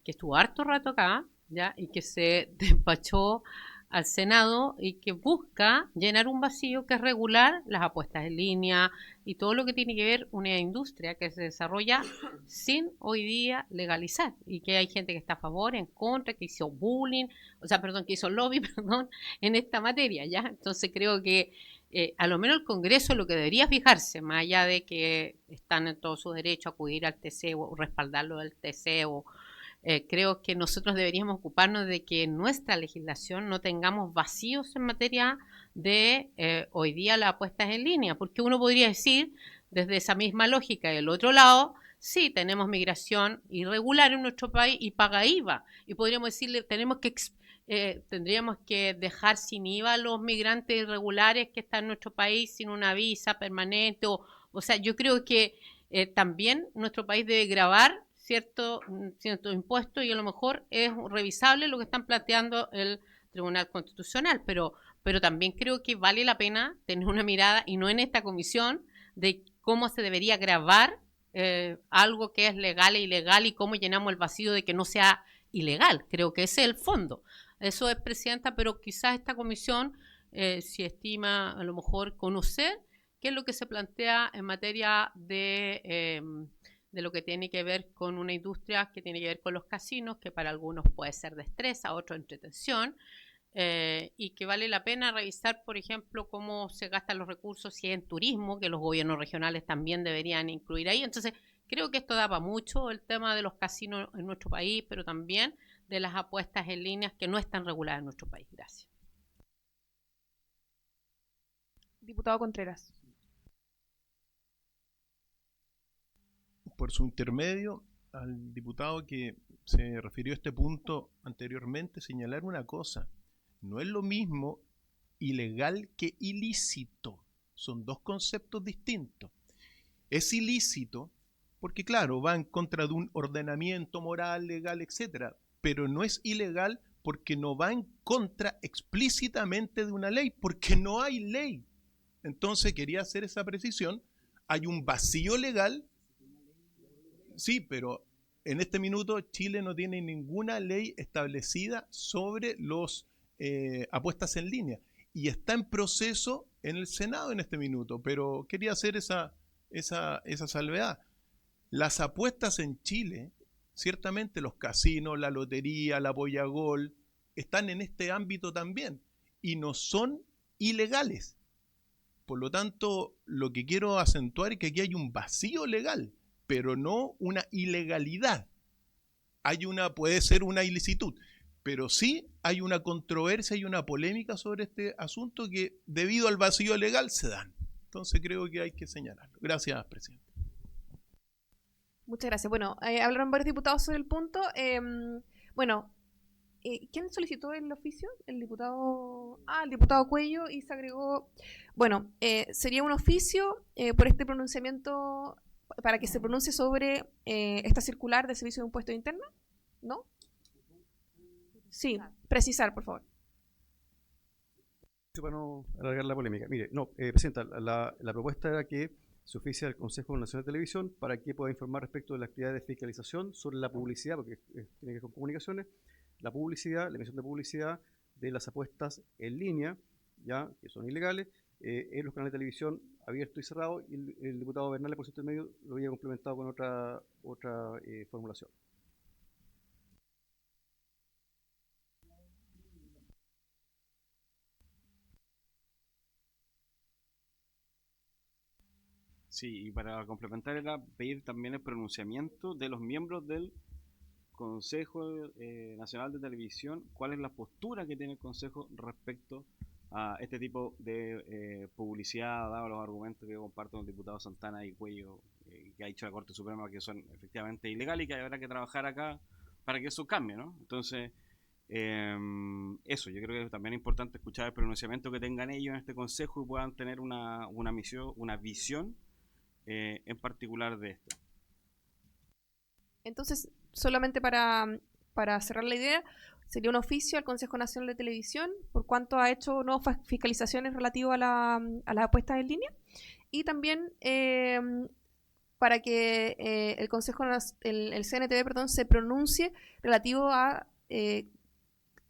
S9: que estuvo harto rato acá, ¿ya? Y que se despachó al Senado y que busca llenar un vacío que es regular las apuestas en línea y todo lo que tiene que ver una industria que se desarrolla sin hoy día legalizar, y que hay gente que está a favor, en contra, que hizo bullying, que hizo lobby, en esta materia, ¿ya? Entonces creo que a lo menos el Congreso lo que debería fijarse, más allá de que están en todo su derecho a acudir al TC o respaldarlo del TC creo que nosotros deberíamos ocuparnos de que en nuestra legislación no tengamos vacíos en materia de hoy día las apuestas en línea, porque uno podría decir, desde esa misma lógica del otro lado, sí, tenemos migración irregular en nuestro país y paga IVA, y podríamos decirle, tendríamos que dejar sin IVA a los migrantes irregulares que están en nuestro país sin una visa permanente, o sea, yo creo que también nuestro país debe gravar cierto impuesto, y a lo mejor es revisable lo que están planteando el Tribunal Constitucional, pero también creo que vale la pena tener una mirada, y no en esta comisión, de cómo se debería gravar algo que es legal e ilegal y cómo llenamos el vacío de que no sea ilegal. Creo que ese es el fondo. Eso es, presidenta, pero quizás esta comisión, si estima a lo mejor conocer qué es lo que se plantea en materia de lo que tiene que ver con una industria que tiene que ver con los casinos, que para algunos puede ser destreza, otros entretención, y que vale la pena revisar, por ejemplo, cómo se gastan los recursos, si es en turismo, que los gobiernos regionales también deberían incluir ahí. Entonces, creo que esto da para mucho, el tema de los casinos en nuestro país, pero también de las apuestas en líneas que no están reguladas en nuestro país. Gracias.
S1: Diputado Contreras.
S6: Por su intermedio, al diputado que se refirió a este punto anteriormente, señalar una cosa: no es lo mismo ilegal que ilícito, son dos conceptos distintos. Es ilícito porque, claro, va en contra de un ordenamiento moral, legal, etcétera, pero no es ilegal porque no va en contra explícitamente de una ley, porque no hay ley. Entonces quería hacer esa precisión. Hay un vacío legal. Sí, pero en este minuto Chile no tiene ninguna ley establecida sobre los apuestas en línea, y está en proceso en el Senado en este minuto, pero quería hacer esa salvedad. Las apuestas en Chile, ciertamente los casinos, la lotería, la Pollagol, están en este ámbito también y no son ilegales. Por lo tanto, lo que quiero acentuar es que aquí hay un vacío legal, pero no una ilegalidad. Puede ser una ilicitud, pero sí hay una controversia y una polémica sobre este asunto que debido al vacío legal se dan. Entonces creo que hay que señalarlo. Gracias, presidente.
S1: Muchas gracias. Bueno, hablaron varios diputados sobre el punto. ¿Quién solicitó el oficio? El diputado Cuello, y se agregó. Bueno, sería un oficio por este pronunciamiento, para que se pronuncie sobre esta circular de Servicio de Impuestos Internos, ¿no? Sí, precisar, por favor.
S8: Para no alargar la polémica. Mire, presidenta, la propuesta era que se oficie al Consejo Nacional de Televisión para que pueda informar respecto de la actividad de fiscalización sobre la publicidad, porque tiene que ver con comunicaciones, la emisión de publicidad de las apuestas en línea, ya que son ilegales, en los canales de televisión abiertos y cerrados, y el diputado Bernal, por su intermedio, lo había complementado con otra formulación.
S4: Sí, y para complementar era pedir también el pronunciamiento de los miembros del Consejo Nacional de Televisión, cuál es la postura que tiene el Consejo respecto a este tipo de publicidad, dado los argumentos que comparten los diputados Santana y Cuello, que ha dicho la Corte Suprema que son efectivamente ilegales y que habrá que trabajar acá para que eso cambie, ¿no? Entonces, eso, yo creo que también es importante escuchar el pronunciamiento que tengan ellos en este Consejo y puedan tener una misión, una visión en particular de esto.
S1: Entonces, solamente para cerrar la idea, sería un oficio al Consejo Nacional de Televisión por cuanto ha hecho nuevas fiscalizaciones relativas a las apuestas en línea, y también para que el Consejo, el CNTV, perdón, se pronuncie relativo a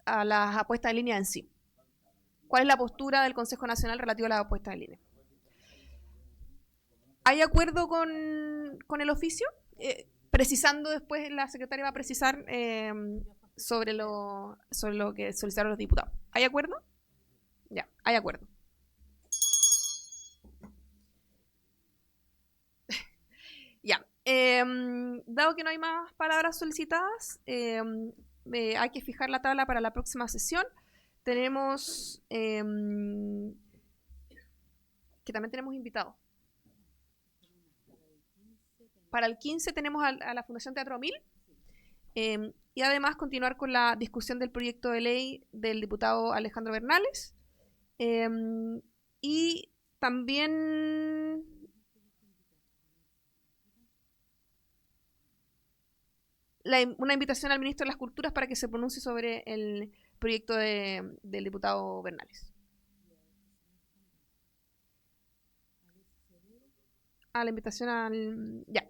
S1: las apuestas en línea en sí. ¿Cuál es la postura del Consejo Nacional relativa a las apuestas en línea? ¿Hay acuerdo con el oficio? Precisando después, la secretaria va a precisar sobre lo que solicitaron los diputados. ¿Hay acuerdo? Ya, hay acuerdo. Ya. Dado que no hay más palabras solicitadas, hay que fijar la tabla para la próxima sesión. Tenemos que también tenemos invitados. Para el 15 tenemos a la Fundación Teatro 1000, y además continuar con la discusión del proyecto de ley del diputado Alejandro Bernales, y también una invitación al ministro de las Culturas para que se pronuncie sobre el proyecto del diputado Bernales. A la invitación al... Ya.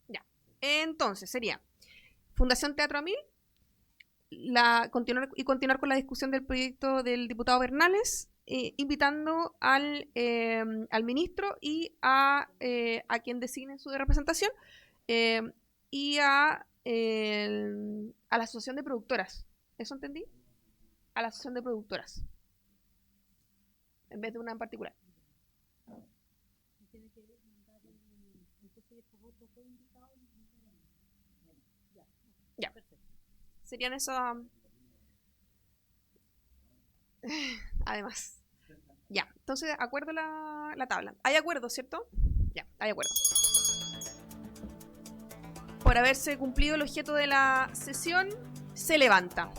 S1: Ya. Entonces, sería Fundación Teatro 1000, continuar con la discusión del proyecto del diputado Bernales, invitando al ministro y a quien designe su representación, y a la asociación de productoras. ¿Eso entendí? A la asociación de productoras, en vez de una en particular. Ya. Serían eso. Además. Ya. Entonces, acuerdo la tabla. ¿Hay acuerdo, cierto? Ya, hay acuerdo. Por haberse cumplido el objeto de la sesión, se levanta.